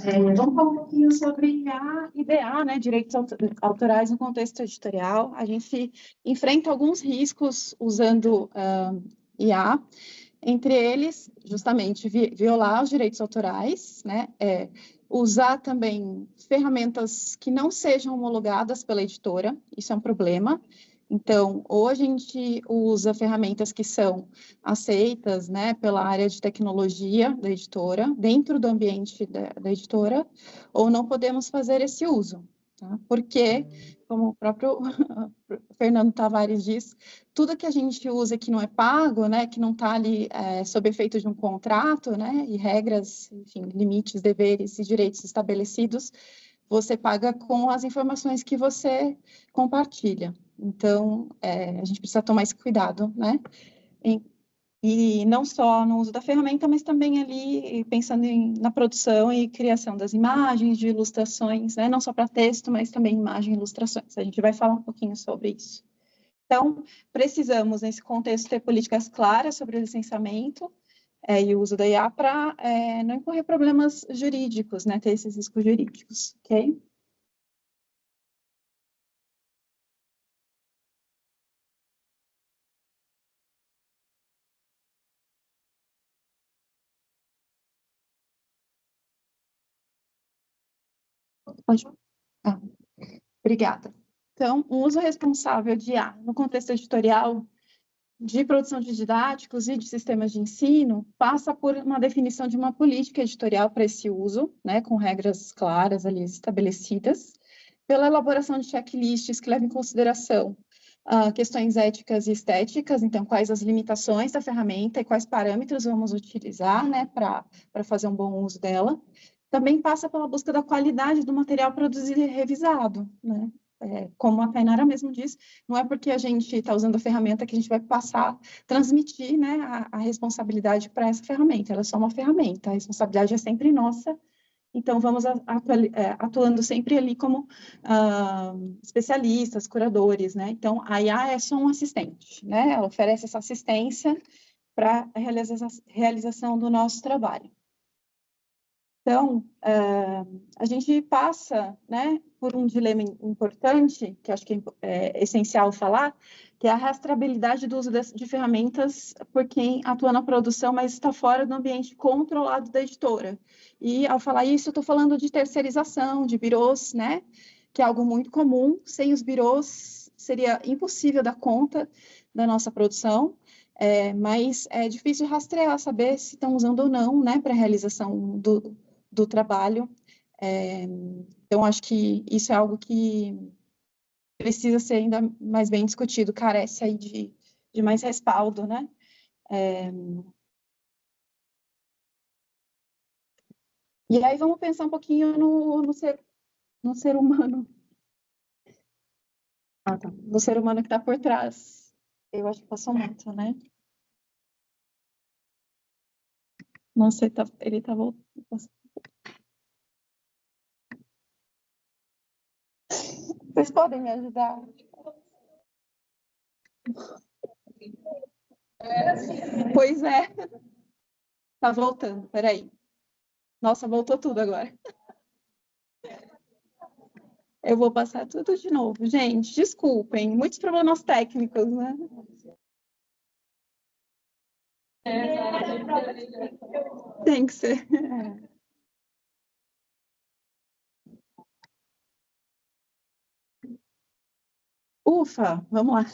Speaker 5: Vamos falar um pouquinho sobre IA e DA, né, direitos autorais no contexto editorial. A gente enfrenta alguns riscos usando IA, entre eles, justamente, violar os direitos autorais, né, usar também ferramentas que não sejam homologadas pela editora, isso é um problema. Então, hoje a gente usa ferramentas que são aceitas, né, pela área de tecnologia da editora, dentro do ambiente da editora, ou não podemos fazer esse uso, tá? Porque, como o próprio Fernando Tavares diz, tudo que a gente usa que não é pago, né, que não está ali sob efeito de um contrato, né, e regras, enfim, limites, deveres e direitos estabelecidos, você paga com as informações que você compartilha. Então, a gente precisa tomar esse cuidado, né? E não só no uso da ferramenta, mas também ali pensando na produção e criação das imagens, de ilustrações, né? Não só para texto, mas também imagem e ilustrações. A gente vai falar um pouquinho sobre isso. Então, precisamos, nesse contexto, ter políticas claras sobre o licenciamento e o uso da IA para não incorrer problemas jurídicos, né? Ter esses riscos jurídicos, ok? Pode. Obrigada. Então, o uso responsável de IA no contexto editorial de produção de didáticos e de sistemas de ensino passa por uma definição de uma política editorial para esse uso, né, com regras claras ali estabelecidas, pela elaboração de checklists que levam em consideração questões éticas e estéticas, então quais as limitações da ferramenta e quais parâmetros vamos utilizar, né, para fazer um bom uso dela. Também passa pela busca da qualidade do material produzido e revisado, né? Como a Tainara mesmo disse, não é porque a gente está usando a ferramenta que a gente vai transmitir, né, a responsabilidade para essa ferramenta. Ela é só uma ferramenta, a responsabilidade é sempre nossa. Então, vamos atuando sempre ali como especialistas, curadores, né? Então, a IA é só um assistente, né? Ela oferece essa assistência para a realização do nosso trabalho. Então, a gente passa, né, por um dilema importante, que acho que é essencial falar, que é a rastreabilidade do uso de ferramentas por quem atua na produção, mas está fora do ambiente controlado da editora. E, ao falar isso, eu estou falando de terceirização, de birôs, né, que é algo muito comum. Sem os birôs, seria impossível dar conta da nossa produção. Mas é difícil rastrear, saber se estão usando ou não, né, para a realização do trabalho. Então, acho que isso é algo que precisa ser ainda mais bem discutido, carece aí de mais respaldo, né? E aí vamos pensar um pouquinho no ser humano. Tá. No ser humano que está por trás. Eu acho que passou muito, né? Nossa, ele tá voltando. Vocês podem me ajudar? Pois é. Tá voltando, peraí. Nossa, voltou tudo agora. Eu vou passar tudo de novo. Gente, desculpem. Muitos problemas técnicos, né? Tem que ser. Ufa, vamos lá.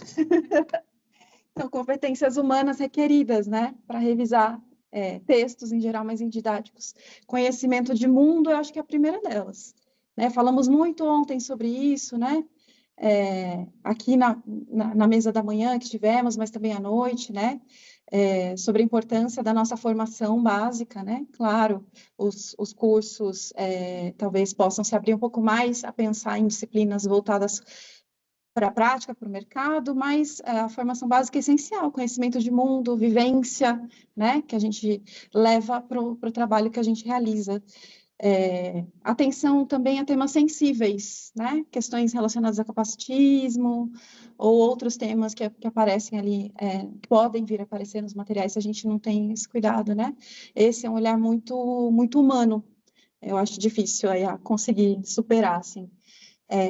Speaker 5: Então, competências humanas requeridas, né, para revisar textos em geral, mas em didáticos. Conhecimento de mundo, eu acho que é a primeira delas. Né? Falamos muito ontem sobre isso, né? Aqui na mesa da manhã que tivemos, mas também à noite, né? Sobre a importância da nossa formação básica, né? Claro, os cursos talvez possam se abrir um pouco mais a pensar em disciplinas voltadas para a prática, para o mercado, mas a formação básica é essencial, conhecimento de mundo, vivência, né, que a gente leva para o trabalho que a gente realiza. Atenção também a temas sensíveis, né? Questões relacionadas a capacitismo ou outros temas que aparecem ali, podem vir a aparecer nos materiais se a gente não tem esse cuidado, né? Esse é um olhar muito, muito humano. Eu acho difícil aí conseguir superar, assim.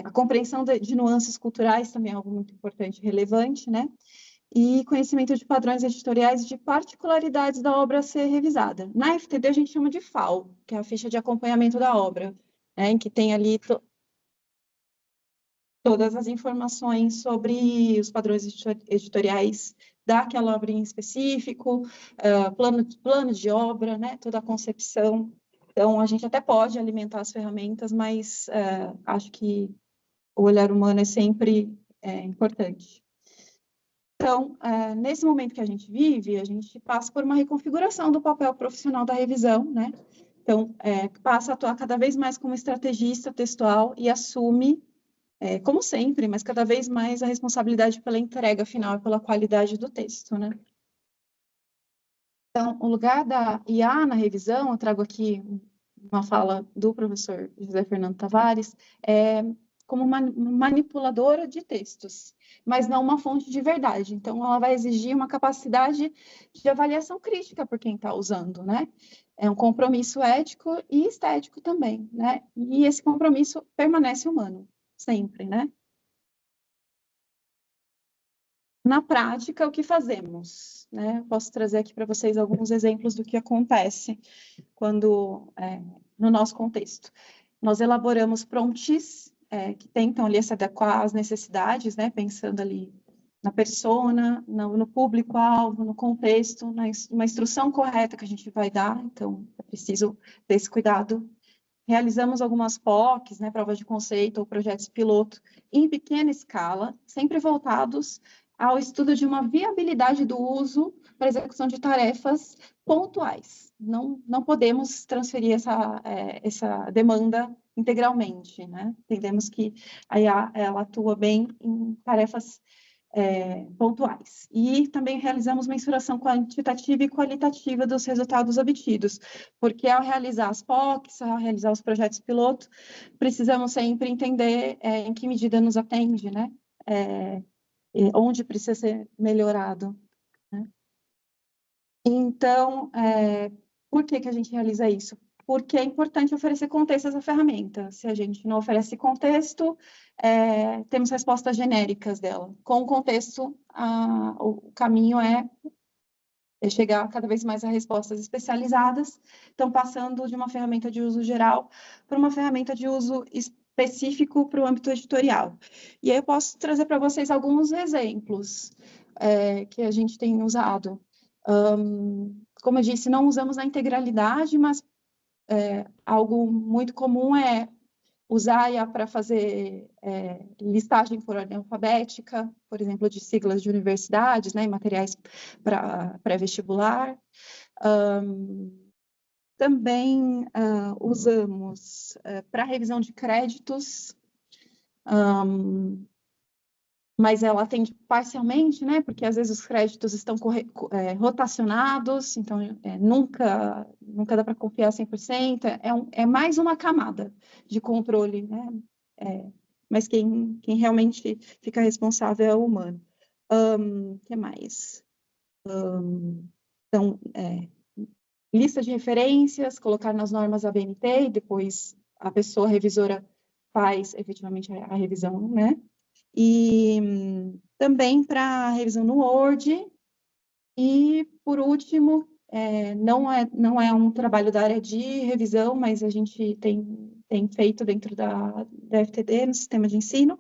Speaker 5: A compreensão de nuances culturais também é algo muito importante e relevante, né? E conhecimento de padrões editoriais e de particularidades da obra a ser revisada. Na FTD, a gente chama de FAO, que é a ficha de acompanhamento da obra, né, em que tem ali todas as informações sobre os padrões editoriais daquela obra em específico, plano de obra, né, toda a concepção. Então, a gente até pode alimentar as ferramentas, mas acho que o olhar humano é sempre importante. Então, nesse momento que a gente vive, a gente passa por uma reconfiguração do papel profissional da revisão, né? Então, passa a atuar cada vez mais como estrategista textual e assume, como sempre, mas cada vez mais a responsabilidade pela entrega final e pela qualidade do texto, né? Então, o lugar da IA na revisão, eu trago aqui uma fala do professor José Fernando Tavares, como manipuladora de textos, mas não uma fonte de verdade. Então, ela vai exigir uma capacidade de avaliação crítica por quem está usando, né? É um compromisso ético e estético também, né? E esse compromisso permanece humano, sempre, né? Na prática, o que fazemos, né? Posso trazer aqui para vocês alguns exemplos do que acontece quando, no nosso contexto. Nós elaboramos prompts que tentam ali se adequar às necessidades, né? Pensando ali na persona, no público-alvo, no contexto, numa instrução correta que a gente vai dar. Então, é preciso ter esse cuidado. Realizamos algumas POCs, né? Provas de conceito ou projetos piloto em pequena escala, sempre voltados ao estudo de uma viabilidade do uso para execução de tarefas pontuais. Não podemos transferir essa demanda integralmente, né? Entendemos que a IA, ela atua bem em tarefas pontuais. E também realizamos mensuração quantitativa e qualitativa dos resultados obtidos, porque ao realizar as POCs, ao realizar os projetos piloto, precisamos sempre entender em que medida nos atende, né? Onde precisa ser melhorado, né? Então, por que a gente realiza isso? Porque é importante oferecer contexto a essa ferramenta. Se a gente não oferece contexto, temos respostas genéricas dela. Com o contexto, o caminho é chegar cada vez mais a respostas especializadas, então passando de uma ferramenta de uso geral para uma ferramenta de uso específico para o âmbito editorial. E aí eu posso trazer para vocês alguns exemplos que a gente tem usado. Como eu disse, não usamos na integralidade, mas algo muito comum é usar a IA para fazer listagem por ordem alfabética, por exemplo, de siglas de universidades, né, e materiais para pré-vestibular. Também usamos para revisão de créditos, mas ela atende parcialmente, né? Porque às vezes os créditos estão rotacionados, então nunca dá para confiar 100%, é mais uma camada de controle, né? Mas quem realmente fica responsável é o humano. Que mais? Então, lista de referências, colocar nas normas ABNT, e depois a pessoa revisora faz efetivamente a revisão, né? E também para revisão no Word. E, por último, não é um trabalho da área de revisão, mas a gente tem feito dentro da FTD, no sistema de ensino,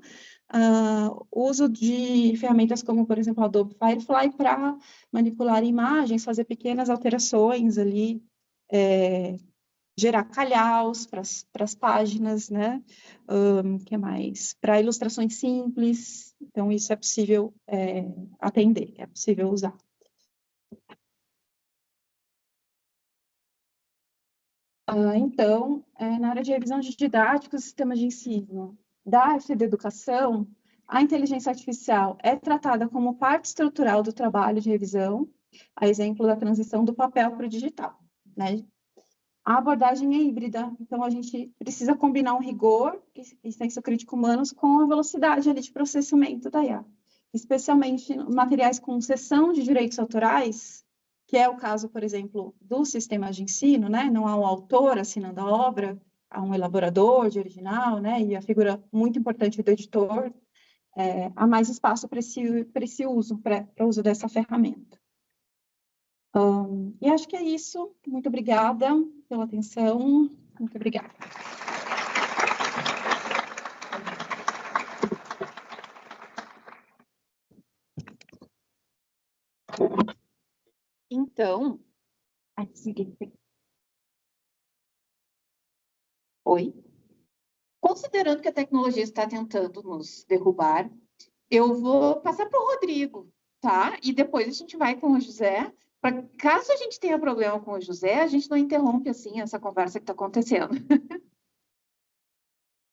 Speaker 5: uso de ferramentas como, por exemplo, Adobe Firefly para manipular imagens, fazer pequenas alterações ali, gerar calhaus para as páginas, né? Que mais? Para ilustrações simples, então isso é possível atender, é possível usar. Então, na área de revisão de didáticos e sistemas de ensino da FTD Educação, a inteligência artificial é tratada como parte estrutural do trabalho de revisão, a exemplo da transição do papel para o digital, né? A abordagem é híbrida, então a gente precisa combinar um rigor e senso crítico humanos com a velocidade ali de processamento da IA, especialmente materiais com cessão de direitos autorais, que é o caso, por exemplo, do sistema de ensino, né? Não há um autor assinando a obra, há um elaborador de original, né? E a figura muito importante do editor, há mais espaço para esse uso, para o uso dessa ferramenta. E acho que é isso. Muito obrigada pela atenção. Muito obrigada.
Speaker 7: Então, oi. Considerando que a tecnologia está tentando nos derrubar, eu vou passar para o Rodrigo, tá? E depois a gente vai com o José. Caso a gente tenha problema com o José, a gente não interrompe assim essa conversa que está acontecendo.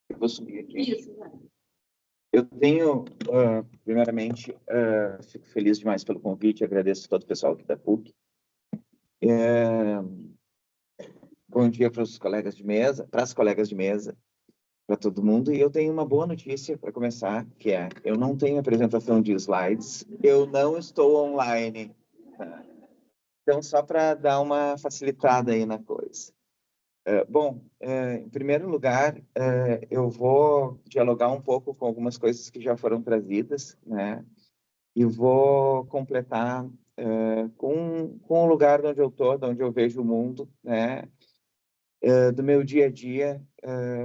Speaker 10: Eu vou subir aqui.
Speaker 7: Isso, né?
Speaker 10: Eu tenho, primeiramente, fico feliz demais pelo convite, agradeço a todo o pessoal aqui da PUC. Bom dia para os colegas de mesa, para as colegas de mesa, para todo mundo. E eu tenho uma boa notícia para começar, que é, eu não tenho apresentação de slides, eu não estou online. Tá? Então, só para dar uma facilitada aí na coisa. Bom, em primeiro lugar, eu vou dialogar um pouco com algumas coisas que já foram trazidas, né? E vou completar com o lugar onde eu estou, de onde eu vejo o mundo, né? Do meu dia a dia,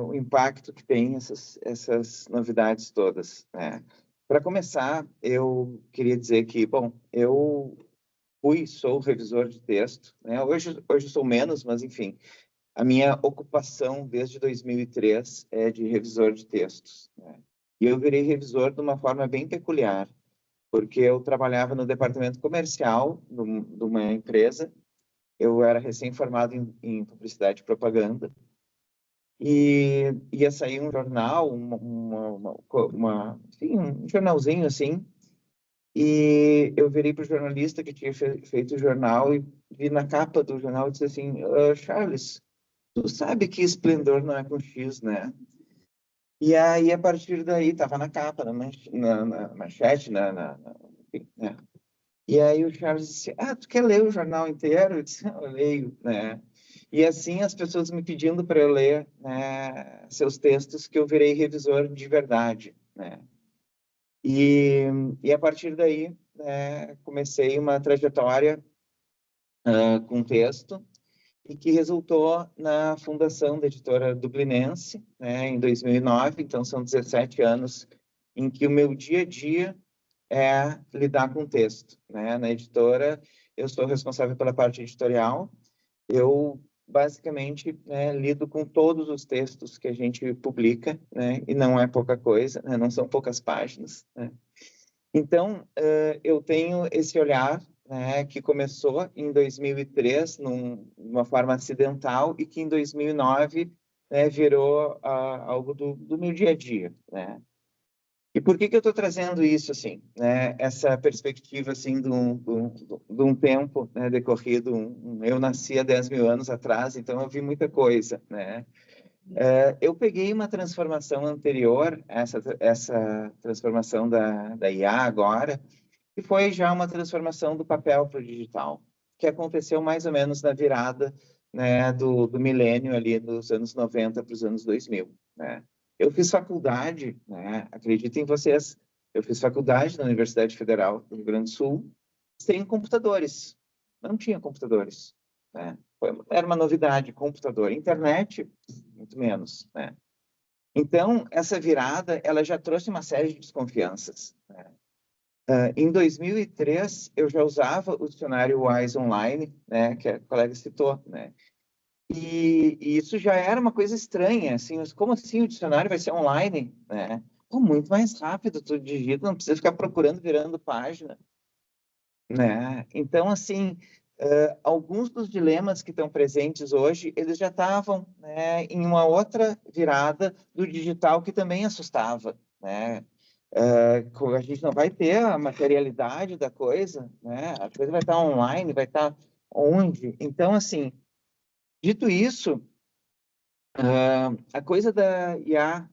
Speaker 10: o impacto que tem essas novidades todas, né? Para começar, eu queria dizer que, bom, eu sou revisor de texto, né? Hoje sou menos, mas enfim, a minha ocupação desde 2003 é de revisor de textos, né? E eu virei revisor de uma forma bem peculiar, porque eu trabalhava no departamento comercial de uma empresa, eu era recém-formado em publicidade e propaganda, e ia sair um jornal, enfim, um jornalzinho assim, e eu virei para o jornalista que tinha feito o jornal e vi na capa do jornal e disse assim, Charles, tu sabe que esplendor não é com X, né? E aí, a partir daí, estava na capa, na manchete, enfim, né? E aí o Charles disse, tu quer ler o jornal inteiro? Eu disse, eu leio, né? E assim, as pessoas me pedindo para eu ler, né, seus textos, que eu virei revisor de verdade, né? E a partir daí, né, comecei uma trajetória com texto, e que resultou na fundação da editora Dublinense, né, em 2009. Então, são 17 anos em que o meu dia a dia é lidar com texto, né? Na editora, eu sou responsável pela parte editorial. Eu, basicamente, né, lido com todos os textos que a gente publica, né? E não é pouca coisa, né? Não são poucas páginas, né? Então, eu tenho esse olhar, né, que começou em 2003, numa forma acidental, e que em 2009, né, virou algo do meu dia a dia, né? E por que eu estou trazendo isso, assim, né? Essa perspectiva, assim, de um tempo, né, decorrido. Eu nasci há 10 mil anos atrás, então eu vi muita coisa, né? Eu peguei uma transformação anterior, essa transformação da IA agora, que foi já uma transformação do papel para o digital, que aconteceu mais ou menos na virada, né, do milênio ali dos anos 90 para os anos 2000, né? Eu fiz faculdade, né, acreditem vocês, eu fiz faculdade na Universidade Federal do Rio Grande do Sul sem computadores, não tinha computadores, né? Era uma novidade, computador. Internet, muito menos, né? Então, essa virada, ela já trouxe uma série de desconfianças, né? Em 2003, eu já usava o dicionário Wise Online, né, que a colega citou, né? E isso já era uma coisa estranha, assim, mas como assim o dicionário vai ser online, né? Pô, muito mais rápido, tu digita, não precisa ficar procurando, virando página, né? Então, assim, alguns dos dilemas que estão presentes hoje, eles já estavam, né, em uma outra virada do digital que também assustava, né? A gente não vai ter a materialidade da coisa, né? A coisa vai estar online, vai estar onde? Então, assim, Dito isso, a coisa da IA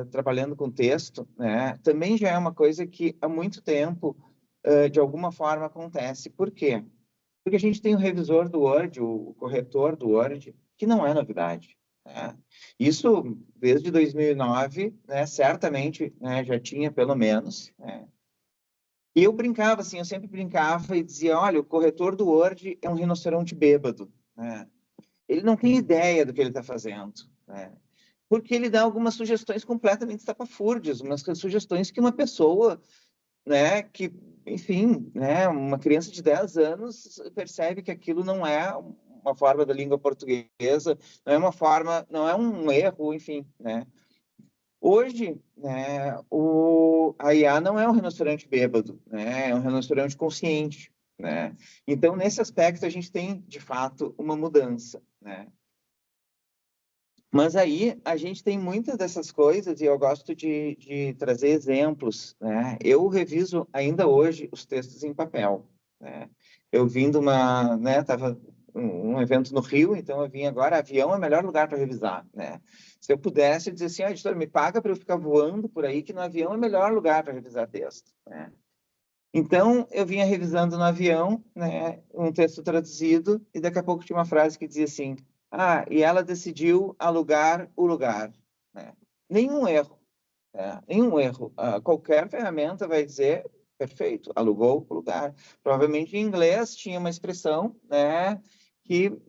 Speaker 10: trabalhando com texto, né, também já é uma coisa que há muito tempo, de alguma forma, acontece. Por quê? Porque a gente tem o revisor do Word, o corretor do Word, que não é novidade. Né? Isso, desde 2009, né, certamente, né, já tinha pelo menos. Né? E eu brincava, assim, eu sempre brincava e dizia, olha, o corretor do Word é um rinoceronte bêbado. Né? Ele não tem ideia do que ele está fazendo. Né? Porque ele dá algumas sugestões completamente estapafúrdias, umas sugestões que uma pessoa, né, que, enfim, né, uma criança de 10 anos percebe que aquilo não é uma forma da língua portuguesa, não é uma forma, não é um erro, enfim, né. Hoje, né, a IA não é um rinoceronte bêbado, né, é um rinoceronte consciente, né. Então, nesse aspecto, a gente tem, de fato, uma mudança, né. Mas aí a gente tem muitas dessas coisas e eu gosto de trazer exemplos, né? Eu reviso ainda hoje os textos em papel, né? Eu vim de uma, né? Tava um evento no Rio, então eu vim agora. Avião é o melhor lugar para revisar, né? Se eu pudesse dizer assim, editor, me paga para eu ficar voando por aí, que no avião é o melhor lugar para revisar texto, né? Então eu vinha revisando no avião, né? Um texto traduzido e daqui a pouco tinha uma frase que dizia assim: e ela decidiu alugar o lugar. Né? Nenhum erro. Né? Nenhum erro. Qualquer ferramenta vai dizer, perfeito, alugou o lugar. Provavelmente em inglês tinha uma expressão, né,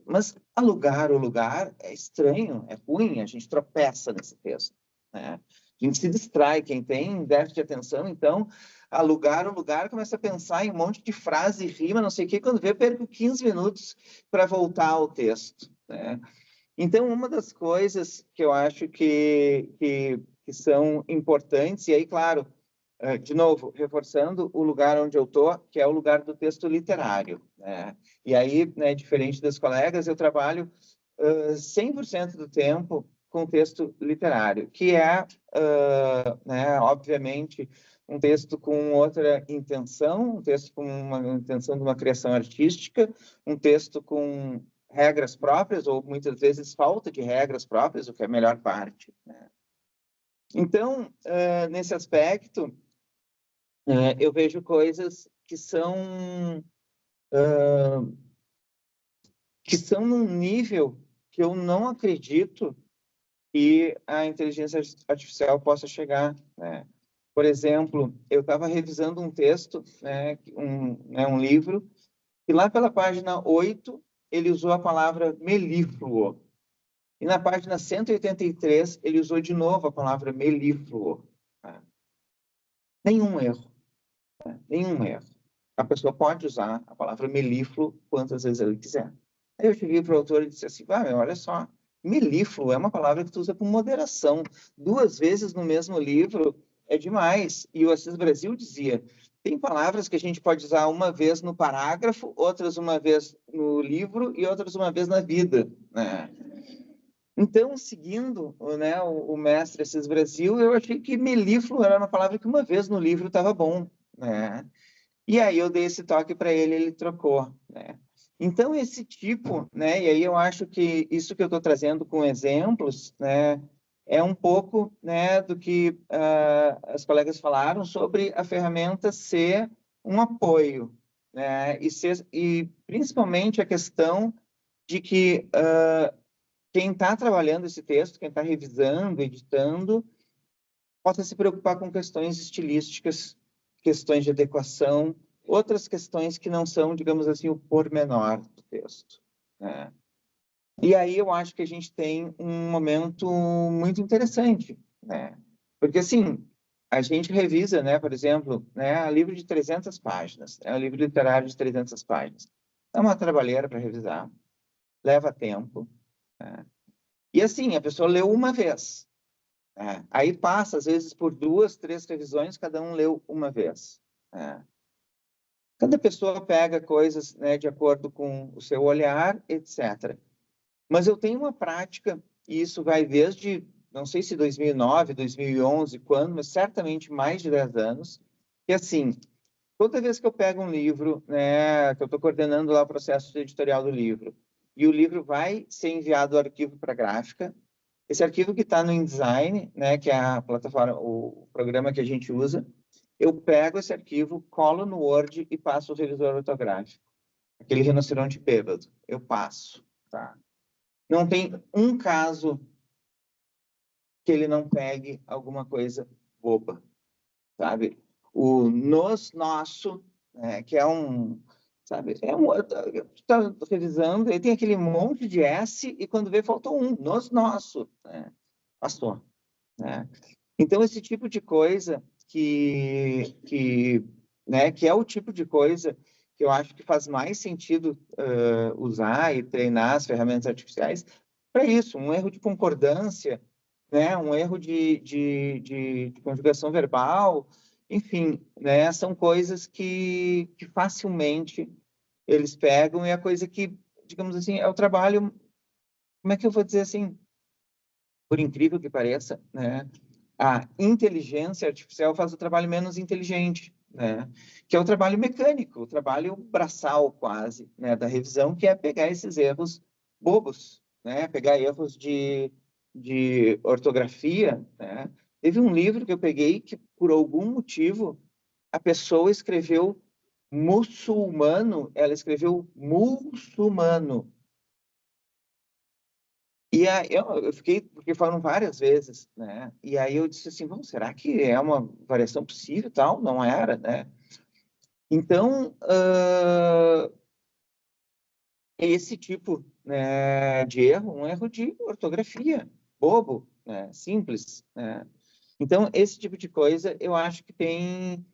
Speaker 10: mas alugar o lugar é estranho, é ruim, a gente tropeça nesse texto. Né? A gente se distrai, quem tem déficit de atenção, então, alugar o lugar, começa a pensar em um monte de frase, rima, não sei o quê, quando vê, perco 15 minutos para voltar ao texto. Né? Então, uma das coisas que eu acho que são importantes, e aí, claro, de novo, reforçando o lugar onde eu estou, que é o lugar do texto literário. Né? E aí, né, diferente das colegas, eu trabalho 100% do tempo com texto literário, que é, né, obviamente, um texto com outra intenção, um texto com uma intenção de uma criação artística, um texto com regras próprias, ou muitas vezes falta de regras próprias, o que é a melhor parte. Né? Então, nesse aspecto, eu vejo coisas que são num nível que eu não acredito que a inteligência artificial possa chegar. Né? Por exemplo, eu estava revisando um texto, né, um livro, e lá pela página 8, ele usou a palavra melífluo. E na página 183, ele usou de novo a palavra melífluo. Tá? Nenhum erro. Tá? Nenhum erro. A pessoa pode usar a palavra melífluo quantas vezes ele quiser. Aí eu cheguei para o autor e disse assim, olha só, melífluo é uma palavra que tu usa com moderação. 2 vezes no mesmo livro é demais. E o Assis Brasil dizia, tem palavras que a gente pode usar uma vez no parágrafo, outras uma vez no livro e outras uma vez na vida. Né? Então, seguindo, né, o mestre Assis Brasil, eu achei que melífluo era uma palavra que uma vez no livro estava bom. Né? E aí eu dei esse toque para ele, ele trocou. Né? Então, esse tipo, né, e aí eu acho que isso que eu estou trazendo com exemplos, né, é um pouco, né, do que as colegas falaram sobre a ferramenta ser um apoio, né, e principalmente a questão de que quem está trabalhando esse texto, quem está revisando, editando, possa se preocupar com questões estilísticas, questões de adequação, outras questões que não são, digamos assim, o pormenor do texto. Né? E aí eu acho que a gente tem um momento muito interessante, né? Porque, assim, a gente revisa, né, por exemplo, né, um livro de 300 páginas, um livro literário de 300 páginas. É uma trabalheira para revisar, leva tempo. Né? E, assim, a pessoa leu uma vez. Né? Aí passa, às vezes, por 2, 3 revisões, cada um leu uma vez. Né? Cada pessoa pega coisas, né, de acordo com o seu olhar, etc. Mas eu tenho uma prática, e isso vai desde, não sei se 2009, 2011, quando, mas certamente mais de 10 anos, que assim, toda vez que eu pego um livro, né, que eu estou coordenando lá o processo editorial do livro, e o livro vai ser enviado o arquivo para a gráfica. Esse arquivo que está no InDesign, né, que é a plataforma, o programa que a gente usa, eu pego esse arquivo, colo no Word e passo o revisor ortográfico. Aquele rinoceronte bêbado, eu passo, tá? Não tem um caso que ele não pegue alguma coisa boba, sabe? O nosso, que é um, sabe? Tá revisando, ele tem aquele monte de S e quando vê faltou um, nosso, né? Passou, né? Então esse tipo de coisa que é o tipo de coisa que eu acho que faz mais sentido usar e treinar as ferramentas artificiais para isso, um erro de concordância, né? Um erro de conjugação verbal, enfim, né? São coisas que facilmente eles pegam e é a coisa que, digamos assim, é o trabalho, como é que eu vou dizer assim, por incrível que pareça, né? A inteligência artificial faz o trabalho menos inteligente, né? Que é o trabalho mecânico, o trabalho braçal quase, né? Da revisão, que é pegar esses erros bobos, né? Pegar erros de ortografia, né? Teve um livro que eu peguei que, por algum motivo, a pessoa escreveu muçulmano, ela escreveu muçulmano. E aí eu fiquei, porque foram várias vezes, né? E aí eu disse assim, bom, será que é uma variação possível e tal? Não era, né? Então, esse tipo, né, de erro, um erro de ortografia, bobo, né? Simples, né? Então, esse tipo de coisa, eu acho que tem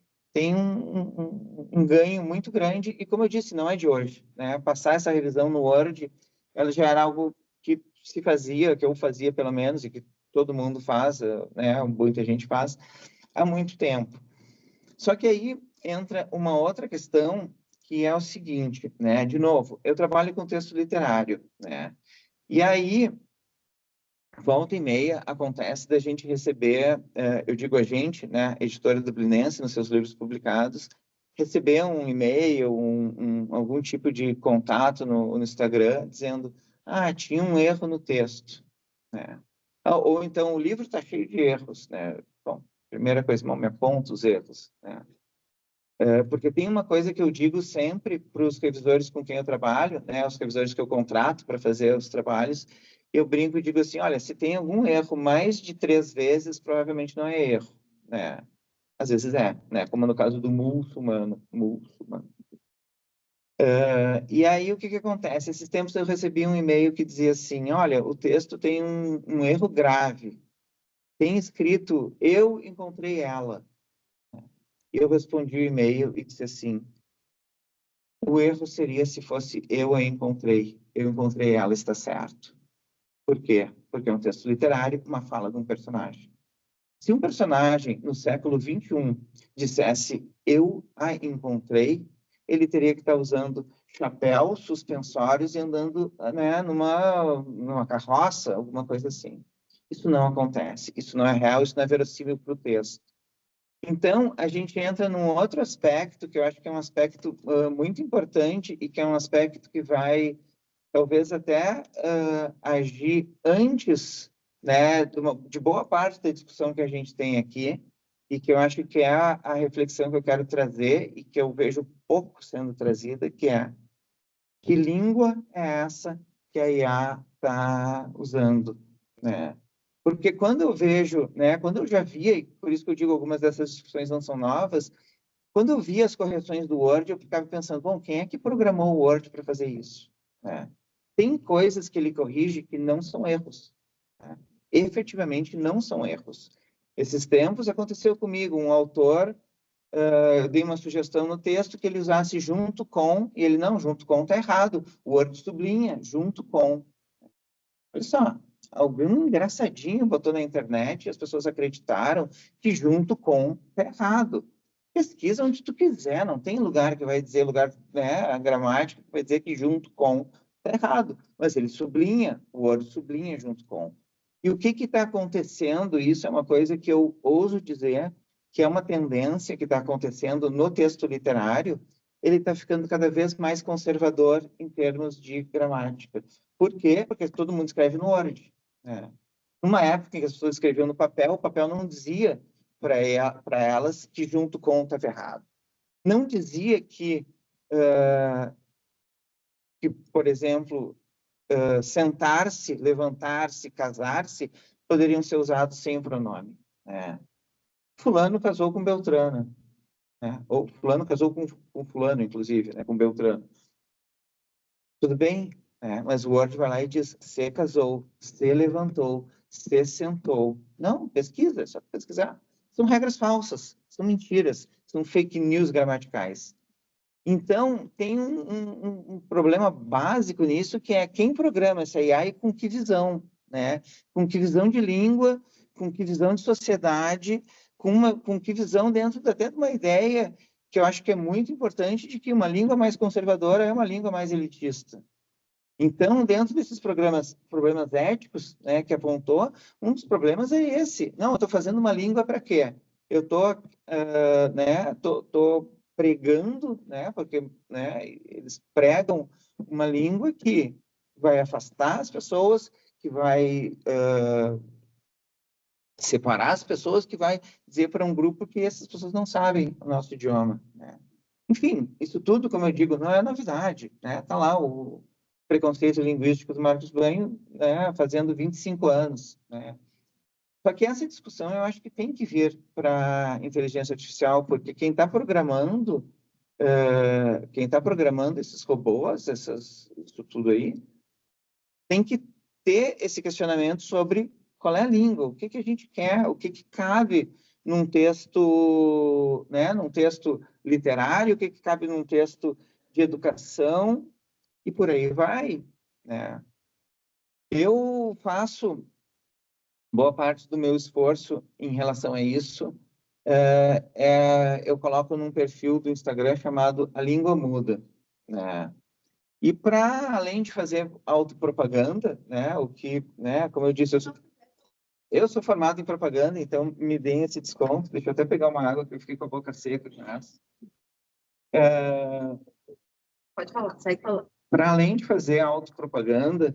Speaker 10: um ganho muito grande, e como eu disse, não é de hoje, né? Passar essa revisão no Word, ela já era algo que se fazia, que eu fazia pelo menos, e que todo mundo faz, né? Muita gente faz, há muito tempo. Só que aí entra uma outra questão, que é o seguinte, né? De novo, eu trabalho com texto literário, né? E aí, volta e meia, acontece da gente receber, eu digo a gente, né, editora dublinense, nos seus livros publicados, receber um e-mail, algum tipo de contato no Instagram, dizendo, tinha um erro no texto, né? Ou então, o livro está cheio de erros, né? Bom, primeira coisa, me aponta os erros, né? Porque tem uma coisa que eu digo sempre para os revisores com quem eu trabalho, né, os revisores que eu contrato para fazer os trabalhos, eu brinco e digo assim, olha, se tem algum erro mais de 3 vezes, provavelmente não é erro, né? Às vezes é, né? Como no caso do muçulmano. E aí, o que acontece? Esses tempos eu recebi um e-mail que dizia assim, olha, o texto tem um erro grave. Tem escrito, eu encontrei ela. Eu respondi o e-mail e disse assim, o erro seria se fosse eu a encontrei. Eu encontrei ela, está certo. Por quê? Porque é um texto literário, uma fala de um personagem. Se um personagem no século XXI dissesse eu a encontrei, ele teria que estar usando chapéu, suspensórios e andando, né, numa carroça, alguma coisa assim. Isso não acontece. Isso não é real, isso não é verossímil para o texto. Então, a gente entra num outro aspecto, que eu acho que é um aspecto muito importante e que é um aspecto que vai, talvez, até agir antes, né, de boa parte da discussão que a gente tem aqui e que eu acho que é a reflexão que eu quero trazer e que eu vejo pouco sendo trazida, que é que língua é essa que a IA está usando, né? Porque quando eu vejo, né, quando eu já via, e por isso que eu digo algumas dessas discussões não são novas, quando eu via as correções do Word, eu ficava pensando, bom, quem é que programou o Word para fazer isso? Né? Tem coisas que ele corrige que não são erros. Né? Efetivamente não são erros. Esses tempos aconteceu comigo, um autor, eu dei uma sugestão no texto que ele usasse junto com, e ele não, junto com está errado. O Word sublinha, junto com. Olha só, algum engraçadinho botou na internet e as pessoas acreditaram que junto com está errado. Pesquisa onde tu quiser, não tem lugar que vai dizer, né, a gramática que vai dizer que junto com está errado. Mas ele sublinha, o Word sublinha junto com. E o que está acontecendo? Isso é uma coisa que eu ouso dizer que é uma tendência que está acontecendo no texto literário, ele está ficando cada vez mais conservador em termos de gramática. Por quê? Porque todo mundo escreve no Word. Né? Numa época em que as pessoas escreviam no papel, o papel não dizia para elas que junto com estava errado. Não dizia que, por exemplo, sentar-se, levantar-se, casar-se, poderiam ser usados sem o pronome. Né? Fulano casou com Beltrano. Né? Ou fulano casou com fulano, inclusive, né? Com Beltrano. Tudo bem, né? Mas o Word vai lá e diz: se casou, se levantou, se sentou. Não, pesquisa, é só pesquisar. São regras falsas, são mentiras, são fake news gramaticais. Então, tem um problema básico nisso, que é quem programa essa AI com que visão, né? Com que visão de língua, com que visão de sociedade, com que visão dentro até de uma ideia que eu acho que é muito importante, de que uma língua mais conservadora é uma língua mais elitista. Então, dentro desses problemas éticos, né, que apontou, um dos problemas é esse. Não, eu estou fazendo uma língua para quê? Eu estou pregando, né, porque, né, eles pregam uma língua que vai afastar as pessoas, que vai separar as pessoas, que vai dizer para um grupo que essas pessoas não sabem o nosso idioma. Né? Enfim, isso tudo, como eu digo, não é novidade. Né? Tá lá o preconceito linguístico do Marcos Banho, né, fazendo 25 anos. Né? Só que essa discussão eu acho que tem que vir para a inteligência artificial, porque quem está programando esses robôs, isso tudo aí, tem que ter esse questionamento sobre qual é a língua, o que a gente quer, o que cabe num texto, né, num texto literário, o que cabe num texto de educação, e por aí vai. Né? Eu faço boa parte do meu esforço em relação a isso, eu coloco num perfil do Instagram chamado A Língua Muda. Né? E para, além de fazer autopropaganda, né, o que, né, como eu disse, eu sou formado em propaganda, então me deem esse desconto. Deixa eu até pegar uma água, que eu fiquei com a boca seca.
Speaker 7: Pode falar, segue falando.
Speaker 10: Para além de fazer autopropaganda,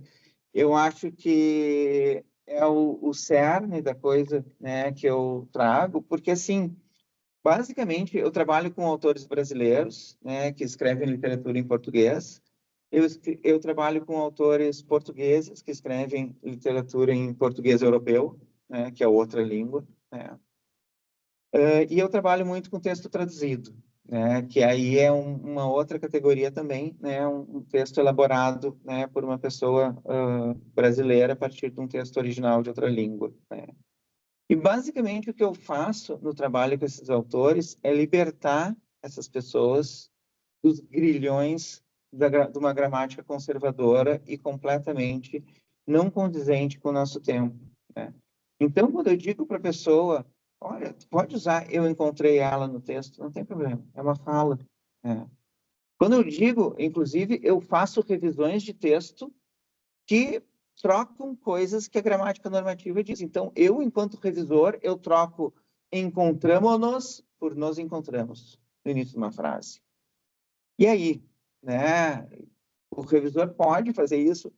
Speaker 10: eu acho que é o cerne da coisa, né, que eu trago, porque, assim, basicamente, eu trabalho com autores brasileiros, né, que escrevem literatura em português. Eu trabalho com autores portugueses que escrevem literatura em português europeu, né, que é outra língua. Né? E eu trabalho muito com texto traduzido, né, que aí é uma outra categoria também, né, um texto elaborado, né, por uma pessoa brasileira a partir de um texto original de outra língua. Né? E, basicamente, o que eu faço no trabalho com esses autores é libertar essas pessoas dos grilhões de uma gramática conservadora e completamente não condizente com o nosso tempo. Né? Então, quando eu digo para a pessoa, olha, pode usar, eu encontrei ela no texto, não tem problema, é uma fala. Né? Quando eu digo, inclusive, eu faço revisões de texto que trocam coisas que a gramática normativa diz. Então, eu, enquanto revisor, eu troco encontramos-nos por nos encontramos, no início de uma frase. E aí, né? O revisor pode fazer isso.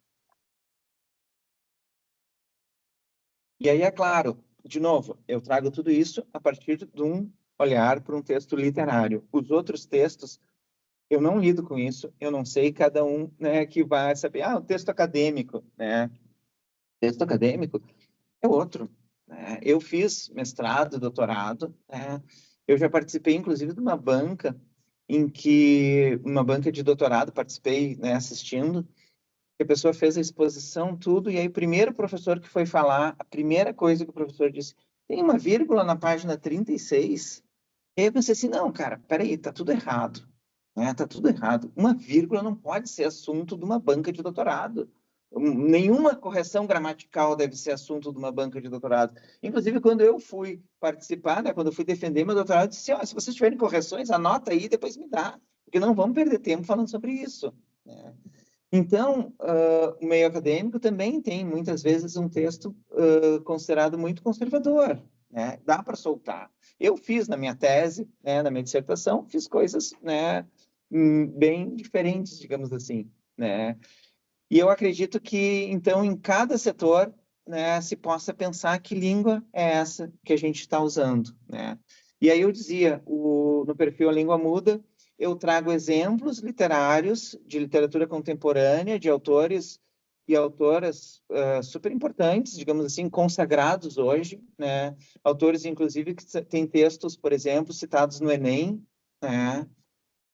Speaker 10: E aí, é claro, de novo, eu trago tudo isso a partir de um olhar para um texto literário. Os outros textos, eu não lido com isso, eu não sei, cada um, né, que vai saber, o texto acadêmico, né? Texto acadêmico é outro. Né? Eu fiz mestrado, doutorado, né? Eu já participei, inclusive, de uma banca uma banca de doutorado, participei, né, assistindo, que a pessoa fez a exposição, tudo, e aí o primeiro professor que foi falar, a primeira coisa que o professor disse, tem uma vírgula na página 36, e aí eu pensei assim, não, cara, peraí, tá tudo errado, né, tá tudo errado, uma vírgula não pode ser assunto de uma banca de doutorado, nenhuma correção gramatical deve ser assunto de uma banca de doutorado. Inclusive, quando eu fui participar, né, quando eu fui defender meu doutorado, eu disse, se vocês tiverem correções, anota aí e depois me dá, porque não vamos perder tempo falando sobre isso. Né? Então, o meio acadêmico também tem, muitas vezes, um texto considerado muito conservador. Né? Dá para soltar. Eu fiz na minha tese, né, na minha dissertação, fiz coisas, né, bem diferentes, digamos assim, né? E eu acredito que, então, em cada setor, né, se possa pensar que língua é essa que a gente está usando, né? E aí eu dizia, no perfil A Língua Muda, eu trago exemplos literários de literatura contemporânea, de autores e autoras super importantes, digamos assim, consagrados hoje, né? Autores, inclusive, que têm textos, por exemplo, citados no Enem, né?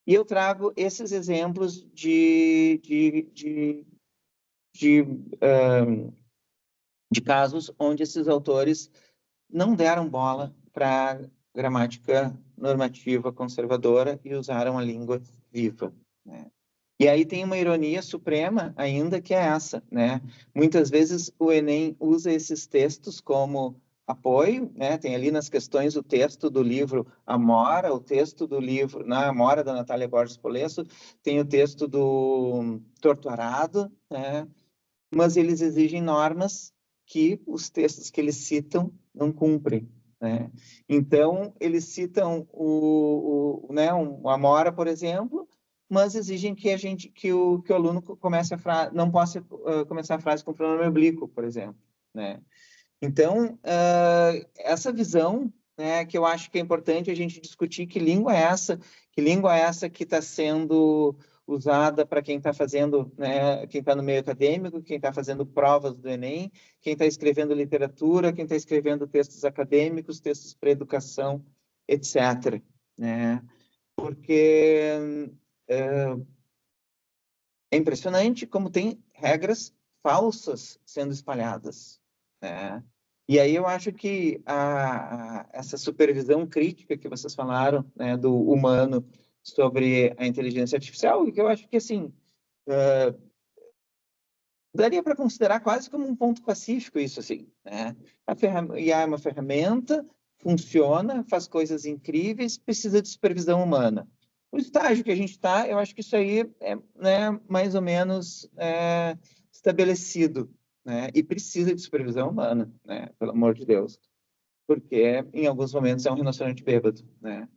Speaker 10: E eu trago esses exemplos de casos onde esses autores não deram bola para gramática normativa conservadora e usaram a língua viva, né? E aí tem uma ironia suprema ainda, que é essa, né? Muitas vezes o Enem usa esses textos como apoio, né? Tem ali nas questões o texto do livro Amora, o texto do livro, na Amora, da Natália Borges Polesso, tem o texto do Torturado, né? Mas eles exigem normas que os textos que eles citam não cumprem, né? Então, eles citam né, o Amora, por exemplo, mas exigem que o aluno comece não possa começar a frase com pronome oblíquo, por exemplo, né? Então, essa visão, né, que eu acho que é importante a gente discutir, que língua é essa que está sendo usada para quem está fazendo, né, quem está no meio acadêmico, quem está fazendo provas do Enem, quem está escrevendo literatura, quem está escrevendo textos acadêmicos, textos para educação, etc., né? Porque é impressionante como tem regras falsas sendo espalhadas, né? E aí eu acho que essa supervisão crítica que vocês falaram, né, do humano sobre a inteligência artificial, e que eu acho que, assim, daria para considerar quase como um ponto pacífico isso, assim, né? A IA é uma ferramenta, funciona, faz coisas incríveis, precisa de supervisão humana. O estágio que a gente está, eu acho que isso aí é, né, mais ou menos estabelecido, né? E precisa de supervisão humana, né? Pelo amor de Deus. Porque, em alguns momentos, é um rinoceronte bêbado, né?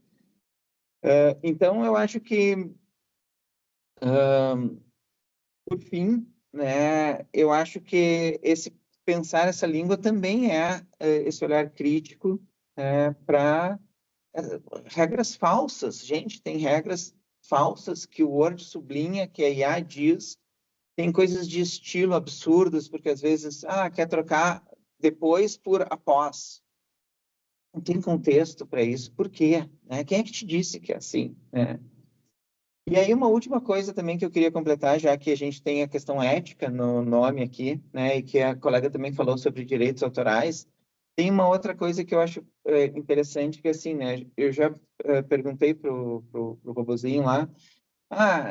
Speaker 10: Então, eu acho que, por fim, né, eu acho que pensar essa língua também é esse olhar crítico para regras falsas. Gente, tem regras falsas que o Word sublinha, que a IA diz. Tem coisas de estilo absurdas, porque às vezes, quer trocar depois por após. Não tem contexto para isso. Por quê? Né? Quem é que te disse que é assim? Né? E aí uma última coisa também que eu queria completar, já que a gente tem a questão ética no nome aqui, né, e que a colega também falou sobre direitos autorais, tem uma outra coisa que eu acho interessante, que assim, né, eu já perguntei pro robozinho lá,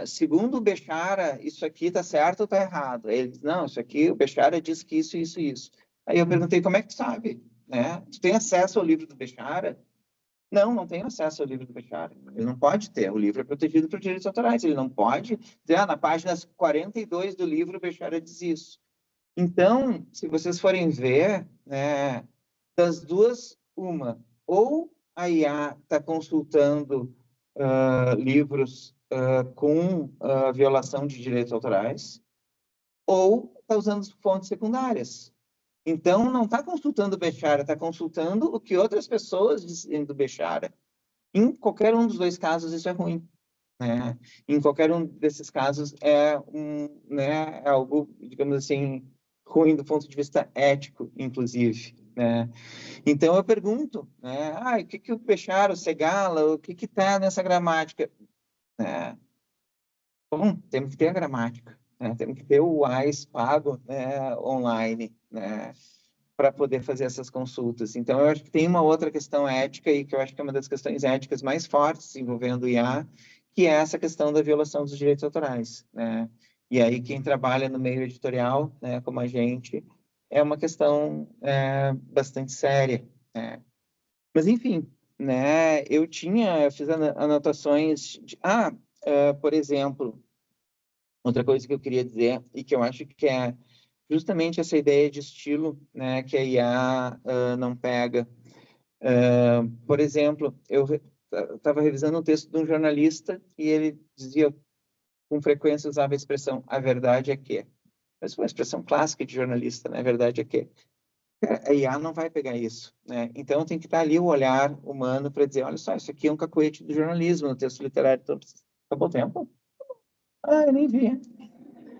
Speaker 10: segundo o Bechara, isso aqui está certo ou está errado? Ele diz, não, isso aqui, o Bechara diz que isso, isso, isso. Aí eu perguntei, como é que tu sabe? Né? Tu tem acesso ao livro do Bechara? Não tenho acesso ao livro do Bechara. Ele não pode ter. O livro é protegido por direitos autorais. Ele não pode dizer, na página 42 do livro, o Bechara diz isso. Então, se vocês forem ver, né, das duas, uma, ou a IA está consultando livros com violação de direitos autorais, ou está usando fontes secundárias. Então, não está consultando o Bechara, está consultando o que outras pessoas dizem do Bechara. Em qualquer um dos dois casos, isso é ruim. Né? Em qualquer um desses casos, é algo, digamos assim, ruim do ponto de vista ético, inclusive. Né? Então, eu pergunto, né? O que o Bechara, o Segala, o que está nessa gramática? Bom, temos que ter a gramática. Né? Temos que ter o AIS pago, né, online, né, para poder fazer essas consultas. Então, eu acho que tem uma outra questão ética, e que eu acho que é uma das questões éticas mais fortes envolvendo o IA, que é essa questão da violação dos direitos autorais. Né? E aí, quem trabalha no meio editorial, né, como a gente, é uma questão bastante séria. Né? Mas, enfim, né, eu fiz anotações de... por exemplo, outra coisa que eu queria dizer, e que eu acho que é justamente essa ideia de estilo, né, que a IA não pega. Por exemplo, eu estava revisando um texto de um jornalista e ele dizia, com frequência usava a expressão, a verdade é que. Mas foi uma expressão clássica de jornalista, né? A verdade é que. A IA não vai pegar isso, né? Então tem que estar ali o olhar humano para dizer, olha só, isso aqui é um cacoete do jornalismo, no texto literário. Então, acabou o tempo? Ah, eu nem vi.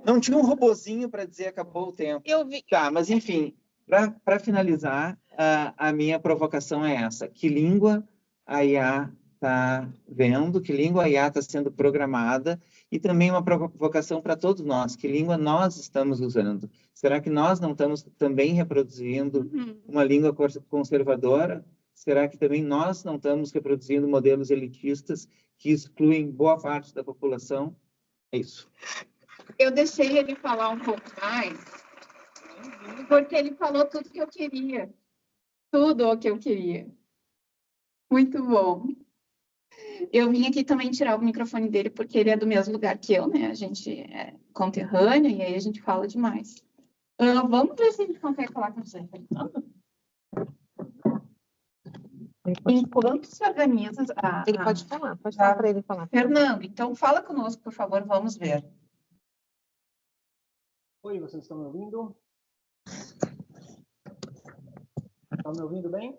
Speaker 10: Não tinha um robozinho para dizer acabou o tempo.
Speaker 7: Eu vi.
Speaker 10: Tá, mas enfim, para finalizar, a minha provocação é essa. Que língua a IA está vendo? Que língua a IA está sendo programada? E também uma provocação para todos nós. Que língua nós estamos usando? Será que nós não estamos também reproduzindo uma língua conservadora? Será que também nós não estamos reproduzindo modelos elitistas que excluem boa parte da população? É isso.
Speaker 7: Eu deixei ele falar um pouco mais, porque ele falou tudo que eu queria. Tudo o que eu queria. Muito bom. Eu vim aqui também tirar o microfone dele, porque ele é do mesmo lugar que eu, né? A gente é conterrâneo e aí a gente fala demais. Vamos ver se a gente consegue falar com o José Fernando. Enquanto se organiza...
Speaker 9: Ele pode falar para ele falar.
Speaker 7: Fernando, então fala conosco, por favor, vamos ver.
Speaker 11: Oi, vocês estão me ouvindo? Estão me ouvindo bem?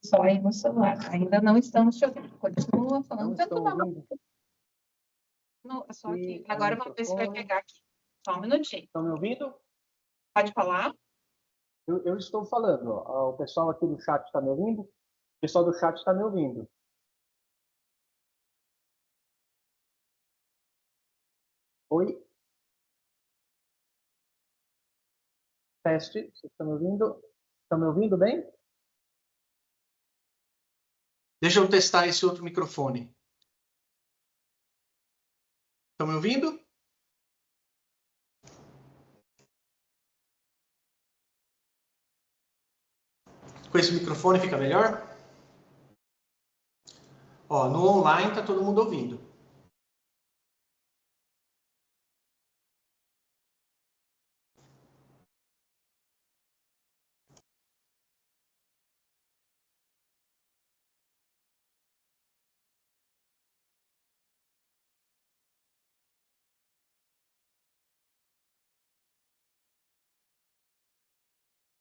Speaker 7: Só aí no celular. Ainda não estamos te ouvindo. Continua falando. Tanto só aqui. Agora vamos ver se vai pegar aqui. Só um minutinho.
Speaker 11: Estão me ouvindo?
Speaker 7: Pode falar?
Speaker 11: Eu estou falando. Ó. O pessoal aqui do chat está me ouvindo? O pessoal do chat está me ouvindo. Oi? Teste. Vocês estão me ouvindo? Estão me ouvindo bem? Deixa eu testar esse outro microfone. Estão me ouvindo? Com esse microfone fica melhor? Ó, no online tá todo mundo ouvindo.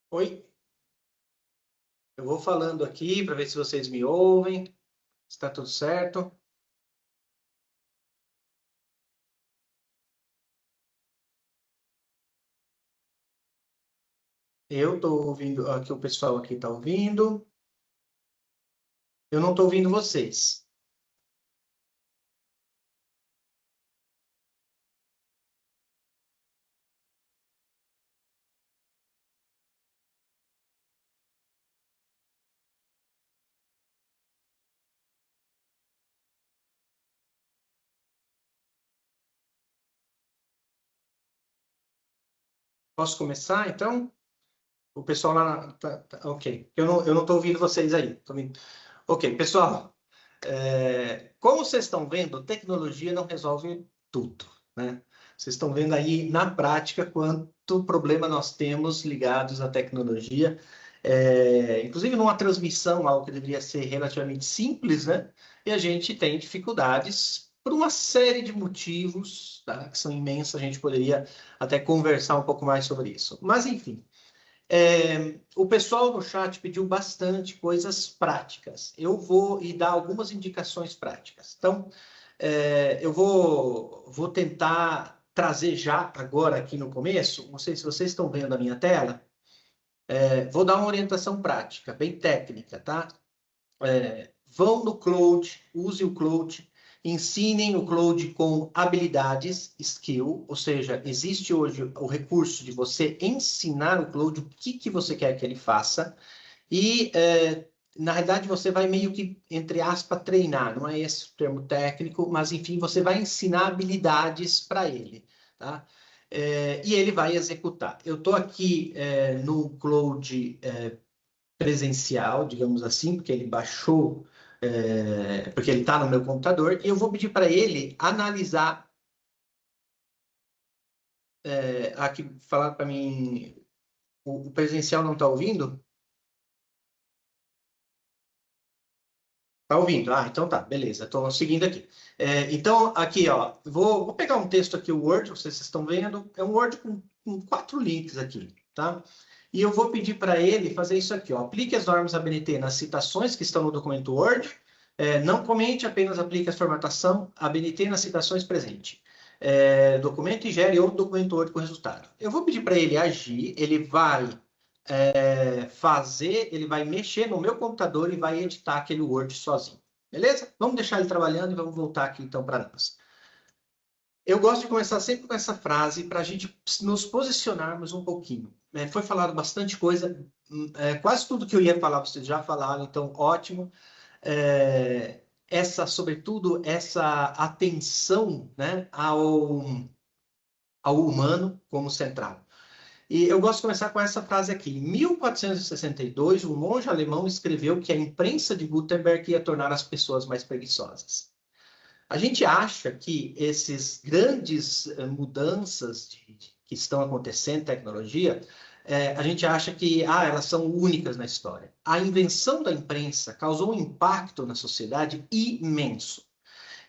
Speaker 11: Oi? Eu vou falando aqui para ver se vocês me ouvem. Está tudo certo? Eu estou ouvindo, aqui o pessoal aqui está ouvindo. Eu não estou ouvindo vocês. Posso começar, então? O pessoal lá... ok. Eu não estou ouvindo vocês aí. Ok, pessoal. Como vocês estão vendo, tecnologia não resolve tudo, né? Vocês estão vendo aí na prática quanto problema nós temos ligados à tecnologia. Inclusive numa transmissão, algo que deveria ser relativamente simples, né? E a gente tem dificuldades por uma série de motivos, tá? Que são imensos, a gente poderia até conversar um pouco mais sobre isso. Mas, enfim, o pessoal no chat pediu bastante coisas práticas. Eu vou dar algumas indicações práticas. Então, eu vou tentar trazer já agora aqui no começo, não sei se vocês estão vendo a minha tela, vou dar uma orientação prática, bem técnica, tá? Vão no Claude, use o Claude, ensinem o Claude com habilidades, skill, ou seja, existe hoje o recurso de você ensinar o Claude o que você quer que ele faça e, na realidade, você vai meio que, entre aspas, treinar, não é esse o termo técnico, mas, enfim, você vai ensinar habilidades para ele, tá? E ele vai executar. Eu estou aqui no Claude presencial, digamos assim, porque ele baixou... porque ele está no meu computador, e eu vou pedir para ele analisar, aqui, falar para mim, o presencial não está ouvindo? Tá ouvindo? Ah, então tá, beleza, estou seguindo aqui. Então, aqui, ó, vou pegar um texto aqui, o Word, vocês estão vendo, é um Word com 4 links aqui, tá? E eu vou pedir para ele fazer isso aqui, ó. Aplique as normas ABNT nas citações que estão no documento Word, não comente, apenas aplique a formatação ABNT nas citações presente. Documento e gere outro documento Word com resultado. Eu vou pedir para ele agir, ele vai ele vai mexer no meu computador e vai editar aquele Word sozinho. Beleza? Vamos deixar ele trabalhando e vamos voltar aqui então para nós. Eu gosto de começar sempre com essa frase para a gente nos posicionarmos um pouquinho. Foi falado bastante coisa, quase tudo que eu ia falar vocês já falaram, então ótimo. Sobretudo, essa atenção, né, ao humano como central. E eu gosto de começar com essa frase aqui. Em 1462, um monge alemão escreveu que a imprensa de Gutenberg ia tornar as pessoas mais preguiçosas. A gente acha que essas grandes mudanças que estão acontecendo em tecnologia, a gente acha que elas são únicas na história. A invenção da imprensa causou um impacto na sociedade imenso.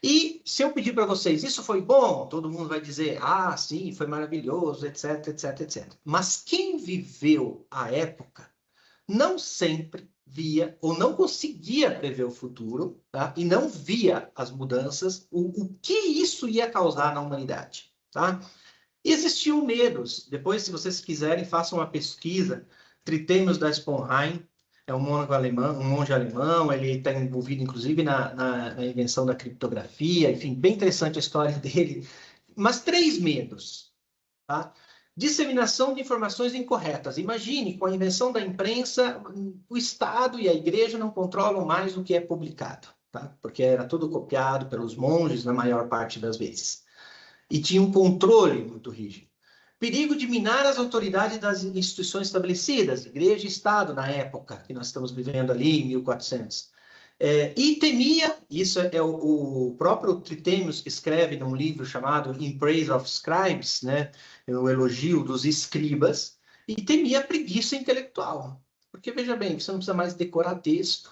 Speaker 11: E se eu pedir para vocês, isso foi bom? Todo mundo vai dizer, sim, foi maravilhoso, etc, etc, etc. Mas quem viveu a época não sempre via ou não conseguia prever o futuro, tá? E não via as mudanças, o que isso ia causar na humanidade, tá? Existiam medos. Depois, se vocês quiserem, façam uma pesquisa. Trithemius da Sponheim, é um monge alemão, ele está envolvido, inclusive, na invenção da criptografia, enfim, bem interessante a história dele. Mas 3 medos, tá? Disseminação de informações incorretas. Imagine, com a invenção da imprensa, o Estado e a Igreja não controlam mais o que é publicado, tá? Porque era tudo copiado pelos monges na maior parte das vezes. E tinha um controle muito rígido. Perigo de minar as autoridades das instituições estabelecidas, Igreja e Estado, na época que nós estamos vivendo ali, em 1400. E temia, isso é o próprio Trithemius que escreve num livro chamado In Praise of Scribes, né, o elogio dos escribas, e temia a preguiça intelectual. Porque, veja bem, você não precisa mais decorar texto.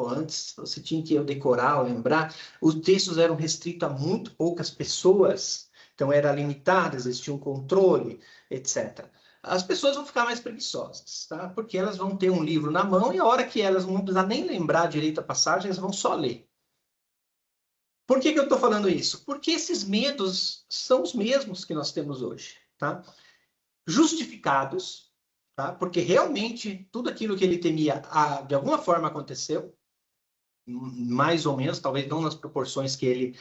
Speaker 11: Antes você tinha que decorar, lembrar. Os textos eram restritos a muito poucas pessoas. Então, era limitado, existia um controle, etc. As pessoas vão ficar mais preguiçosas, tá? Porque elas vão ter um livro na mão e a hora que elas não vão precisar nem lembrar direito a passagem, elas vão só ler. Por que eu estou falando isso? Porque esses medos são os mesmos que nós temos hoje, tá? Justificados, tá? Porque realmente tudo aquilo que ele temia, de alguma forma aconteceu, mais ou menos, talvez não nas proporções que ele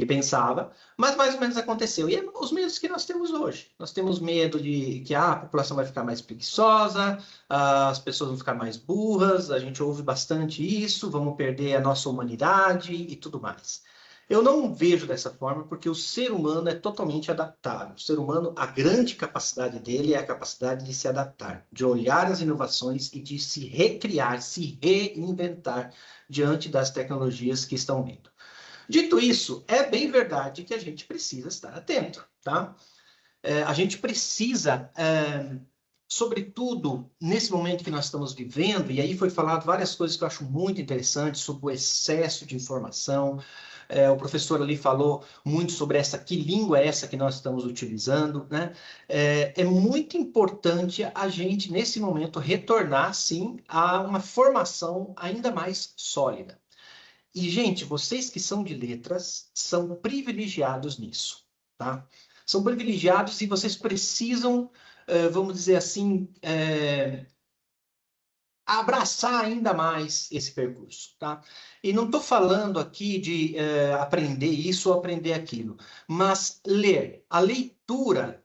Speaker 11: pensava, mas mais ou menos aconteceu. E é os medos que nós temos hoje. Nós temos medo de que a população vai ficar mais preguiçosa, as pessoas vão ficar mais burras, a gente ouve bastante isso, vamos perder a nossa humanidade e tudo mais. Eu não vejo dessa forma porque o ser humano é totalmente adaptável. O ser humano, a grande capacidade dele é a capacidade de se adaptar, de olhar as inovações e de se recriar, se reinventar diante das tecnologias que estão vindo. Dito isso, é bem verdade que a gente precisa estar atento, tá? A gente precisa, sobretudo nesse momento que nós estamos vivendo, e aí foi falado várias coisas que eu acho muito interessantes sobre o excesso de informação. O professor ali falou muito sobre que língua é essa que nós estamos utilizando, né? É muito importante a gente, nesse momento, retornar, sim, a uma formação ainda mais sólida. E, gente, vocês que são de letras são privilegiados nisso, tá? São privilegiados e vocês precisam, vamos dizer assim, abraçar ainda mais esse percurso, tá? E não estou falando aqui de aprender isso ou aprender aquilo, mas ler. A leitura,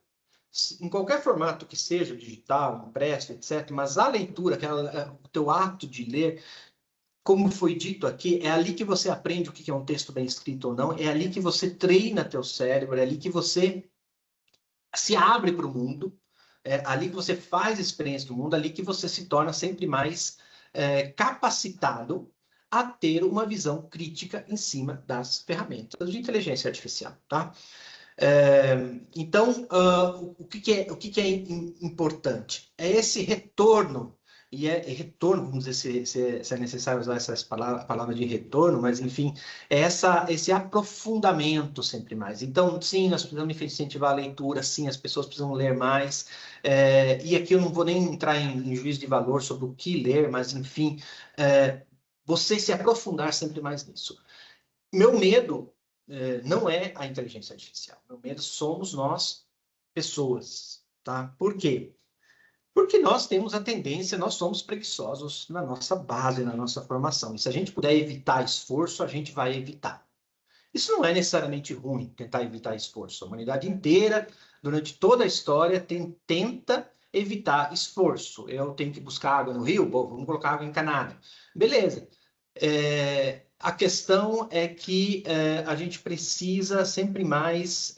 Speaker 11: em qualquer formato que seja, digital, impresso, etc., mas a leitura, o teu ato de ler, como foi dito aqui, é ali que você aprende o que é um texto bem escrito ou não, é ali que você treina teu cérebro, é ali que você se abre para o mundo, é ali que você faz experiência do mundo, é ali que você se torna sempre mais capacitado a ter uma visão crítica em cima das ferramentas de inteligência artificial, tá? Então, o que é importante? É esse retorno e é retorno, vamos dizer, se é necessário usar essa palavra de retorno, mas enfim, é esse aprofundamento sempre mais. Então, sim, nós precisamos incentivar a leitura, sim, as pessoas precisam ler mais, e aqui eu não vou nem entrar em juízo de valor sobre o que ler, mas enfim, você se aprofundar sempre mais nisso. Meu medo não é a inteligência artificial, meu medo somos nós, pessoas, tá? Por quê? Porque nós temos a tendência, nós somos preguiçosos na nossa base, na nossa formação. E se a gente puder evitar esforço, a gente vai evitar. Isso não é necessariamente ruim, tentar evitar esforço. A humanidade inteira, durante toda a história, tenta evitar esforço. Eu tenho que buscar água no rio? Bom, vamos colocar água encanada. Beleza. A questão é que a gente precisa sempre mais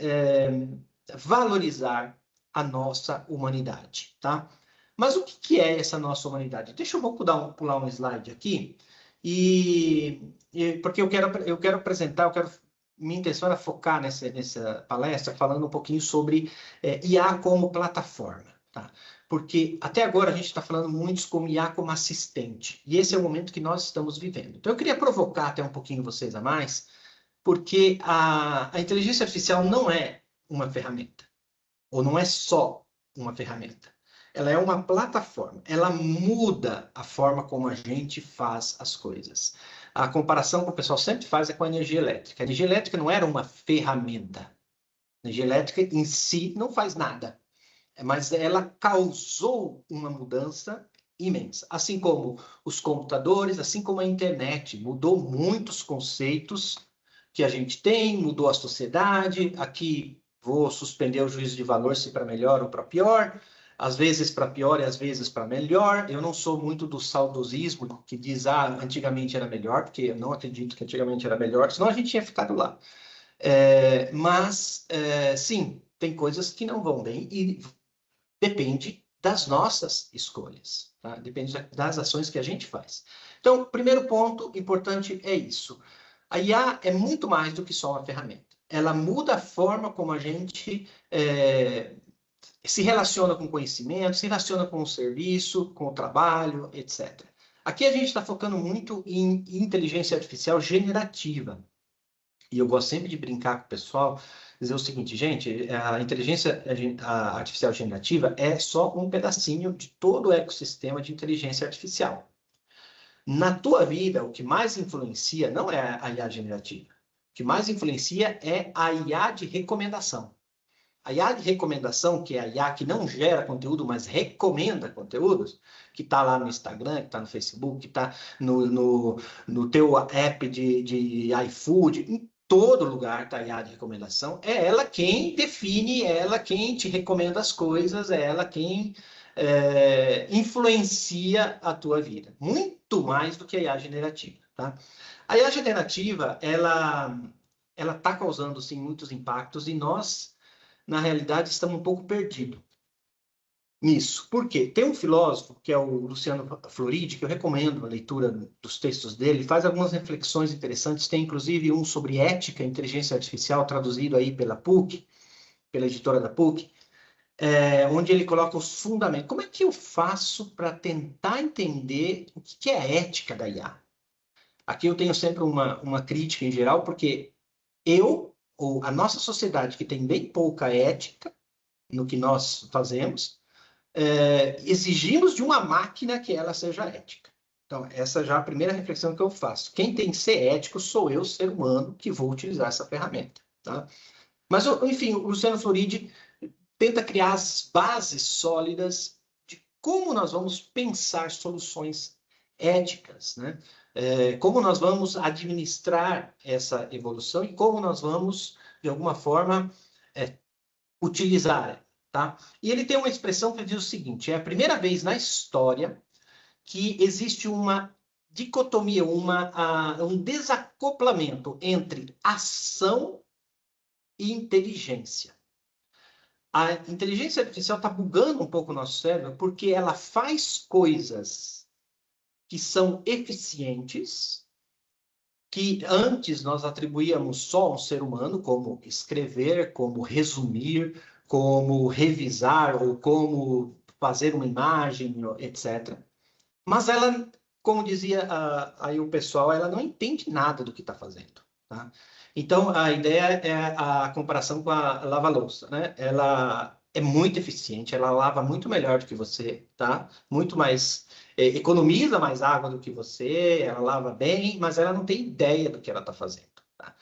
Speaker 11: valorizar a nossa humanidade, tá? Mas o que é essa nossa humanidade? Deixa eu pular um slide aqui, porque eu quero apresentar, minha intenção era focar nessa palestra falando um pouquinho sobre IA como plataforma, tá? Porque até agora a gente está falando muito como IA como assistente, e esse é o momento que nós estamos vivendo. Então eu queria provocar até um pouquinho vocês a mais, porque a inteligência artificial não é uma ferramenta, ou não é só uma ferramenta. Ela é uma plataforma, ela muda a forma como a gente faz as coisas. A comparação que o pessoal sempre faz é com a energia elétrica. A energia elétrica não era uma ferramenta. A energia elétrica em si não faz nada, mas ela causou uma mudança imensa. Assim como os computadores, assim como a internet, mudou muitos conceitos que a gente tem, mudou a sociedade. Aqui vou suspender o juízo de valor se para melhor ou para pior, às vezes para pior e às vezes para melhor. Eu não sou muito do saudosismo que diz, antigamente era melhor, porque eu não acredito que antigamente era melhor, senão a gente tinha ficado lá. Mas, sim, tem coisas que não vão bem e depende das nossas escolhas, tá? Depende das ações que a gente faz. Então, o primeiro ponto importante é isso. A IA é muito mais do que só uma ferramenta. Ela muda a forma como a gente se relaciona com o conhecimento, se relaciona com o serviço, com o trabalho, etc. Aqui a gente está focando muito em inteligência artificial generativa. E eu gosto sempre de brincar com o pessoal, dizer o seguinte, gente, a inteligência artificial generativa é só um pedacinho de todo o ecossistema de inteligência artificial. Na tua vida, o que mais influencia não é a IA generativa. O que mais influencia é a IA de recomendação. A IA de recomendação, que é a IA que não gera conteúdo, mas recomenda conteúdos, que está lá no Instagram, que está no Facebook, que está no teu app de iFood, em todo lugar está a IA de recomendação. É ela quem define, é ela quem te recomenda as coisas, é ela quem influencia a tua vida. Muito mais do que a IA generativa, tá? A IA generativa, ela está causando, sim, muitos impactos e nós, na realidade, estamos um pouco perdidos nisso. Por quê? Tem um filósofo, que é o Luciano Floridi, que eu recomendo a leitura dos textos dele, faz algumas reflexões interessantes, tem inclusive um sobre ética e inteligência artificial, traduzido aí pela PUC, pela editora da PUC, onde ele coloca os fundamentos. Como é que eu faço para tentar entender o que é a ética da IA? Aqui eu tenho sempre uma crítica em geral, porque ou a nossa sociedade, que tem bem pouca ética no que nós fazemos, exigimos de uma máquina que ela seja ética. Então, essa já é a primeira reflexão que eu faço. Quem tem que ser ético sou eu, ser humano, que vou utilizar essa ferramenta, tá? Mas, enfim, o Luciano Floridi tenta criar as bases sólidas de como nós vamos pensar soluções éticas, né? Como nós vamos administrar essa evolução e como nós vamos, de alguma forma, utilizar, tá? E ele tem uma expressão que diz o seguinte, é a primeira vez na história que existe uma dicotomia, um desacoplamento entre ação e inteligência. A inteligência artificial está bugando um pouco o nosso cérebro porque ela faz coisas que são eficientes, que antes nós atribuíamos só a um ser humano, como escrever, como resumir, como revisar, ou como fazer uma imagem, etc. Mas ela, como dizia aí o pessoal, ela não entende nada do que está fazendo, tá? Então, a ideia é a comparação com a lava-louça, né? Ela é muito eficiente, ela lava muito melhor do que você, tá? Muito mais, economiza mais água do que você, ela lava bem, mas ela não tem ideia do que ela está fazendo, tá?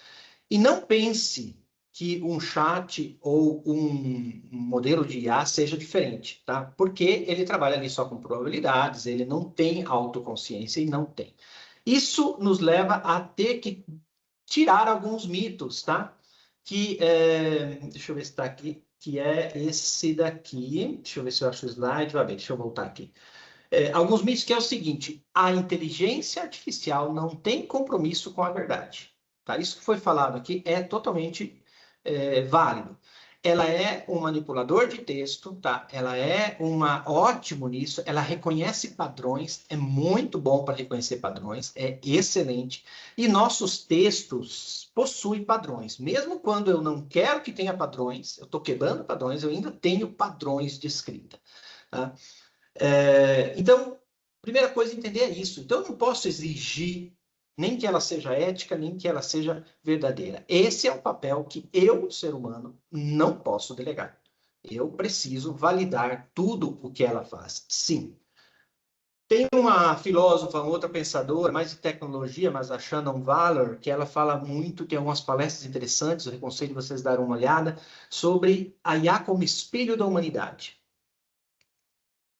Speaker 11: E não pense que um chat ou um modelo de IA seja diferente, tá? Porque ele trabalha ali só com probabilidades, ele não tem autoconsciência e não tem. Isso nos leva a ter que tirar alguns mitos, tá? Que, deixa eu ver se está aqui, que é esse daqui. Deixa eu ver se eu acho o slide. Vai bem, deixa eu voltar aqui. Alguns mitos que é o seguinte: a inteligência artificial não tem compromisso com a verdade. Tá? Isso que foi falado aqui é totalmente válido. Ela é um manipulador de texto, tá? Ela é ótimo nisso, ela reconhece padrões, é muito bom para reconhecer padrões, é excelente. E nossos textos possuem padrões. Mesmo quando eu não quero que tenha padrões, eu estou quebrando padrões, eu ainda tenho padrões de escrita. Tá? Então, primeira coisa a entender é isso. Então, eu não posso exigir nem que ela seja ética, nem que ela seja verdadeira. Esse é o papel que eu, ser humano, não posso delegar. Eu preciso validar tudo o que ela faz. Sim. Tem uma filósofa, outra pensadora, mais de tecnologia, mas a Shannon Valor, que ela fala muito, tem algumas palestras interessantes, eu aconselho vocês darem uma olhada, sobre a IA como espelho da humanidade.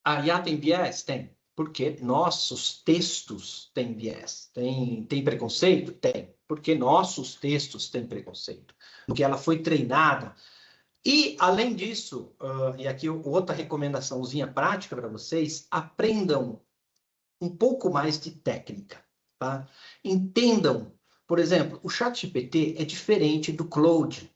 Speaker 11: A IA tem viés? Tem. Porque nossos textos têm viés. Tem preconceito? Tem. Porque nossos textos têm preconceito. Porque ela foi treinada. E, além disso, e aqui outra recomendaçãozinha prática para vocês, aprendam um pouco mais de técnica. Tá? Entendam, por exemplo, o ChatGPT é diferente do Claude.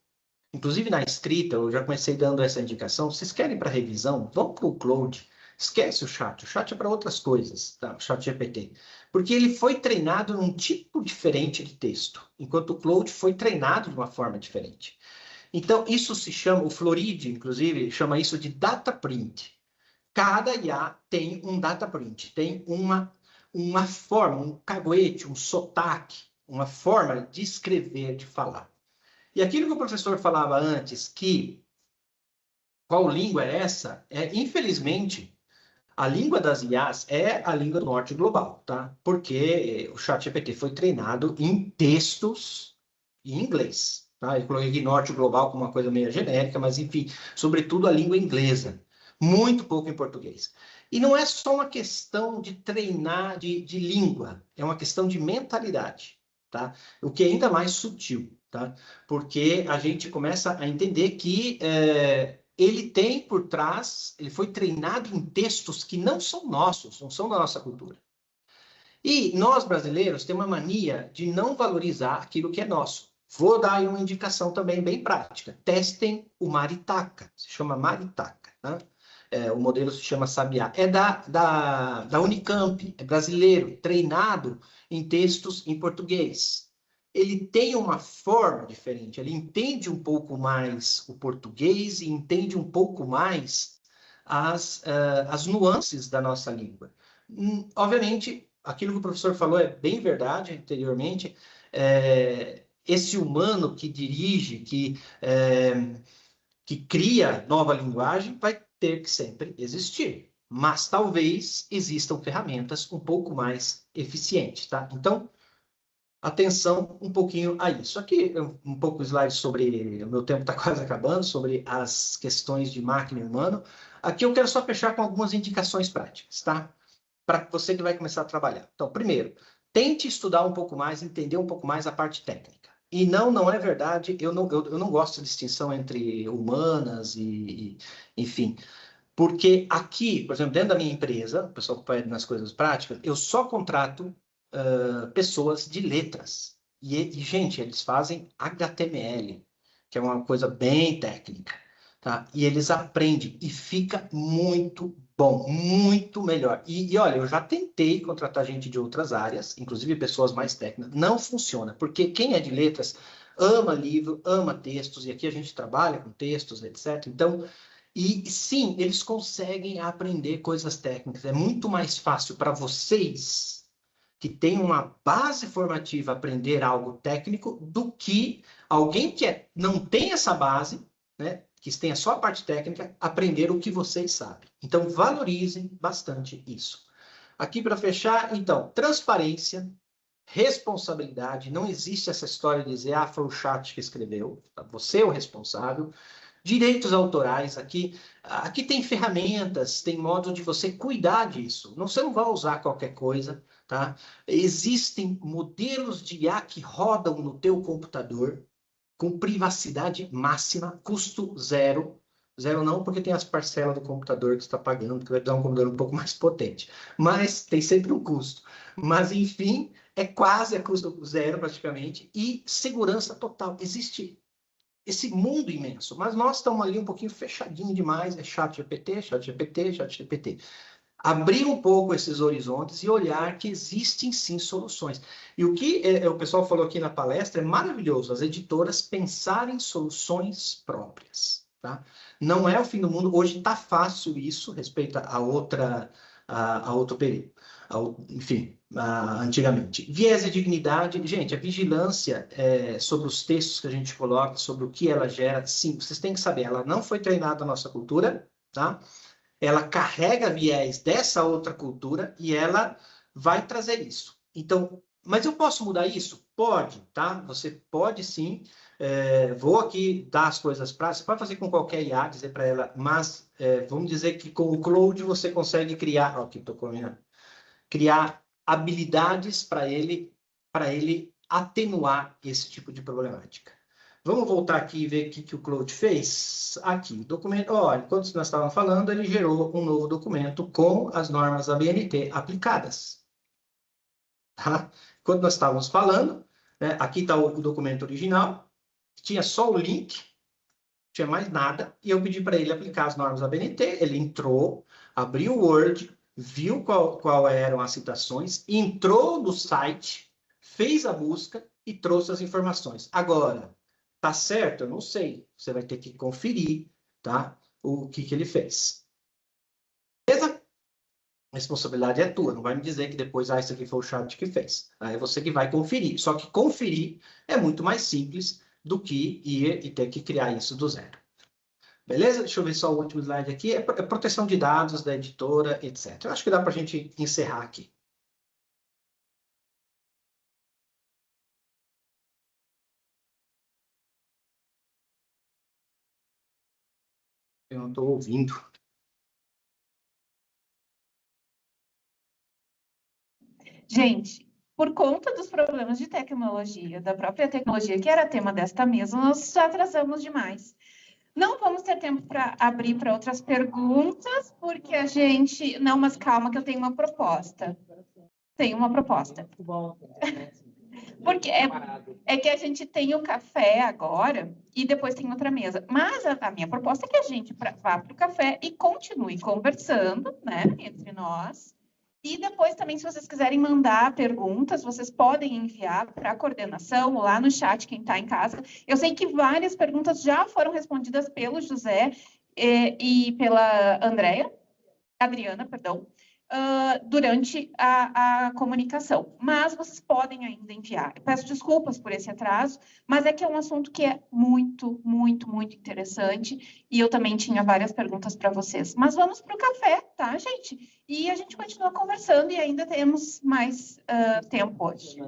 Speaker 11: Inclusive, na escrita, eu já comecei dando essa indicação. Vocês querem para revisão? Vão para o Claude. Esquece o chat é para outras coisas, tá? O chat GPT. Porque ele foi treinado num tipo diferente de texto, enquanto o Claude foi treinado de uma forma diferente. Então, isso se chama, o Floride, inclusive, chama isso de data print. Cada IA tem um data print, tem uma forma, um caguete, um sotaque, uma forma de escrever, de falar. E aquilo que o professor falava antes, que qual língua é essa? Infelizmente, a língua das IAs é a língua do norte global, tá? Porque o ChatGPT foi treinado em textos em inglês, tá? Eu coloquei aqui norte global como uma coisa meio genérica, mas enfim, sobretudo a língua inglesa. Muito pouco em português. E não é só uma questão de treinar de língua, é uma questão de mentalidade, tá? O que é ainda mais sutil, tá? Porque a gente começa a entender que ele tem por trás, ele foi treinado em textos que não são nossos, não são da nossa cultura. E nós, brasileiros, temos uma mania de não valorizar aquilo que é nosso. Vou dar aí uma indicação também bem prática. Testem o Maritaca, se chama Maritaca, tá? O modelo se chama Sabiá. É da Unicamp, é brasileiro, treinado em textos em português. Ele tem uma forma diferente, ele entende um pouco mais o português e entende um pouco mais as nuances da nossa língua. Obviamente, aquilo que o professor falou é bem verdade anteriormente, esse humano que dirige, que cria nova linguagem, vai ter que sempre existir, mas talvez existam ferramentas um pouco mais eficientes, tá? Então, atenção um pouquinho a isso. Aqui, um pouco slide sobre... O meu tempo está quase acabando, sobre as questões de máquina e humano. Aqui eu quero só fechar com algumas indicações práticas, tá? Para você que vai começar a trabalhar. Então, primeiro, tente estudar um pouco mais, entender um pouco mais a parte técnica. E não é verdade, eu não gosto de distinção entre humanas e enfim... Porque aqui, por exemplo, dentro da minha empresa, o pessoal que pede nas coisas práticas, eu só contrato pessoas de letras. E, gente, eles fazem HTML, que é uma coisa bem técnica, tá? E eles aprendem e fica muito bom, muito melhor. E olha, eu já tentei contratar gente de outras áreas, inclusive pessoas mais técnicas, não funciona, porque quem é de letras ama livro, ama textos, e aqui a gente trabalha com textos, etc. Então, E sim, eles conseguem aprender coisas técnicas. É muito mais fácil para vocês que têm uma base formativa aprender algo técnico do que alguém que não tem essa base, né, que tenha só a parte técnica, aprender o que vocês sabem. Então, valorizem bastante isso. Aqui para fechar, então, transparência, responsabilidade. Não existe essa história de dizer, foi o chat que escreveu. Você é o responsável. Direitos autorais, aqui tem ferramentas, tem modo de você cuidar disso. Você não vai usar qualquer coisa, tá? Existem modelos de IA que rodam no teu computador com privacidade máxima, custo zero. Zero não, porque tem as parcelas do computador que você está pagando, que vai dar um computador um pouco mais potente. Mas tem sempre um custo. Mas, enfim, é quase a custo zero, praticamente. E segurança total. Existe esse mundo imenso, mas nós estamos ali um pouquinho fechadinho demais, é ChatGPT. Abrir um pouco esses horizontes e olhar que existem sim soluções. E o que o pessoal falou aqui na palestra é maravilhoso, as editoras pensarem soluções próprias. Tá? Não é o fim do mundo, hoje está fácil isso, respeito a outro período. Enfim, antigamente. Viés e dignidade, gente, a vigilância sobre os textos que a gente coloca, sobre o que ela gera, sim, vocês têm que saber, ela não foi treinada na nossa cultura, tá? Ela carrega viés dessa outra cultura e ela vai trazer isso. Então, mas eu posso mudar isso? Pode, tá? Você pode sim. Vou aqui dar as coisas práticas. Você pode fazer com qualquer IA, dizer para ela, mas vamos dizer que com o Claude você consegue criar... Ó, aqui estou combinando. Criar habilidades para ele atenuar esse tipo de problemática. Vamos voltar aqui e ver o que o Claude fez. Aqui, documento. Olha, enquanto nós estávamos falando, ele gerou um novo documento com as normas ABNT aplicadas. Tá? Enquanto nós estávamos falando, né, aqui está o documento original, tinha só o link, não tinha mais nada, e eu pedi para ele aplicar as normas ABNT, ele entrou, abriu o Word, viu qual eram as citações, entrou no site, fez a busca e trouxe as informações. Agora, tá certo? Eu não sei. Você vai ter que conferir, tá? O que ele fez. Beleza? A responsabilidade é tua. Não vai me dizer que depois, isso aqui foi o chat que fez. Aí é você que vai conferir. Só que conferir é muito mais simples do que ir e ter que criar isso do zero. Beleza? Deixa eu ver só o último slide aqui. É proteção de dados da editora, etc. Eu acho que dá para a gente encerrar aqui. Eu não estou ouvindo.
Speaker 7: Gente, por conta dos problemas de tecnologia, da própria tecnologia, que era tema desta mesa, nós já atrasamos demais. Não vamos ter tempo para abrir para outras perguntas, porque a gente... Não, mas calma que eu tenho uma proposta. Tenho uma proposta. Porque é que a gente tem o café agora e depois tem outra mesa. Mas a minha proposta é que a gente vá para o café e continue conversando, né, entre nós. E depois também, se vocês quiserem mandar perguntas, vocês podem enviar para a coordenação ou lá no chat, quem está em casa. Eu sei que várias perguntas já foram respondidas pelo José e pela Adriana, durante a comunicação. Mas vocês podem ainda enviar. Eu peço desculpas por esse atraso, mas é que é um assunto que é muito, muito, muito interessante e eu também tinha várias perguntas para vocês. Mas vamos para o café, tá, gente? E a gente continua conversando e ainda temos mais tempo hoje.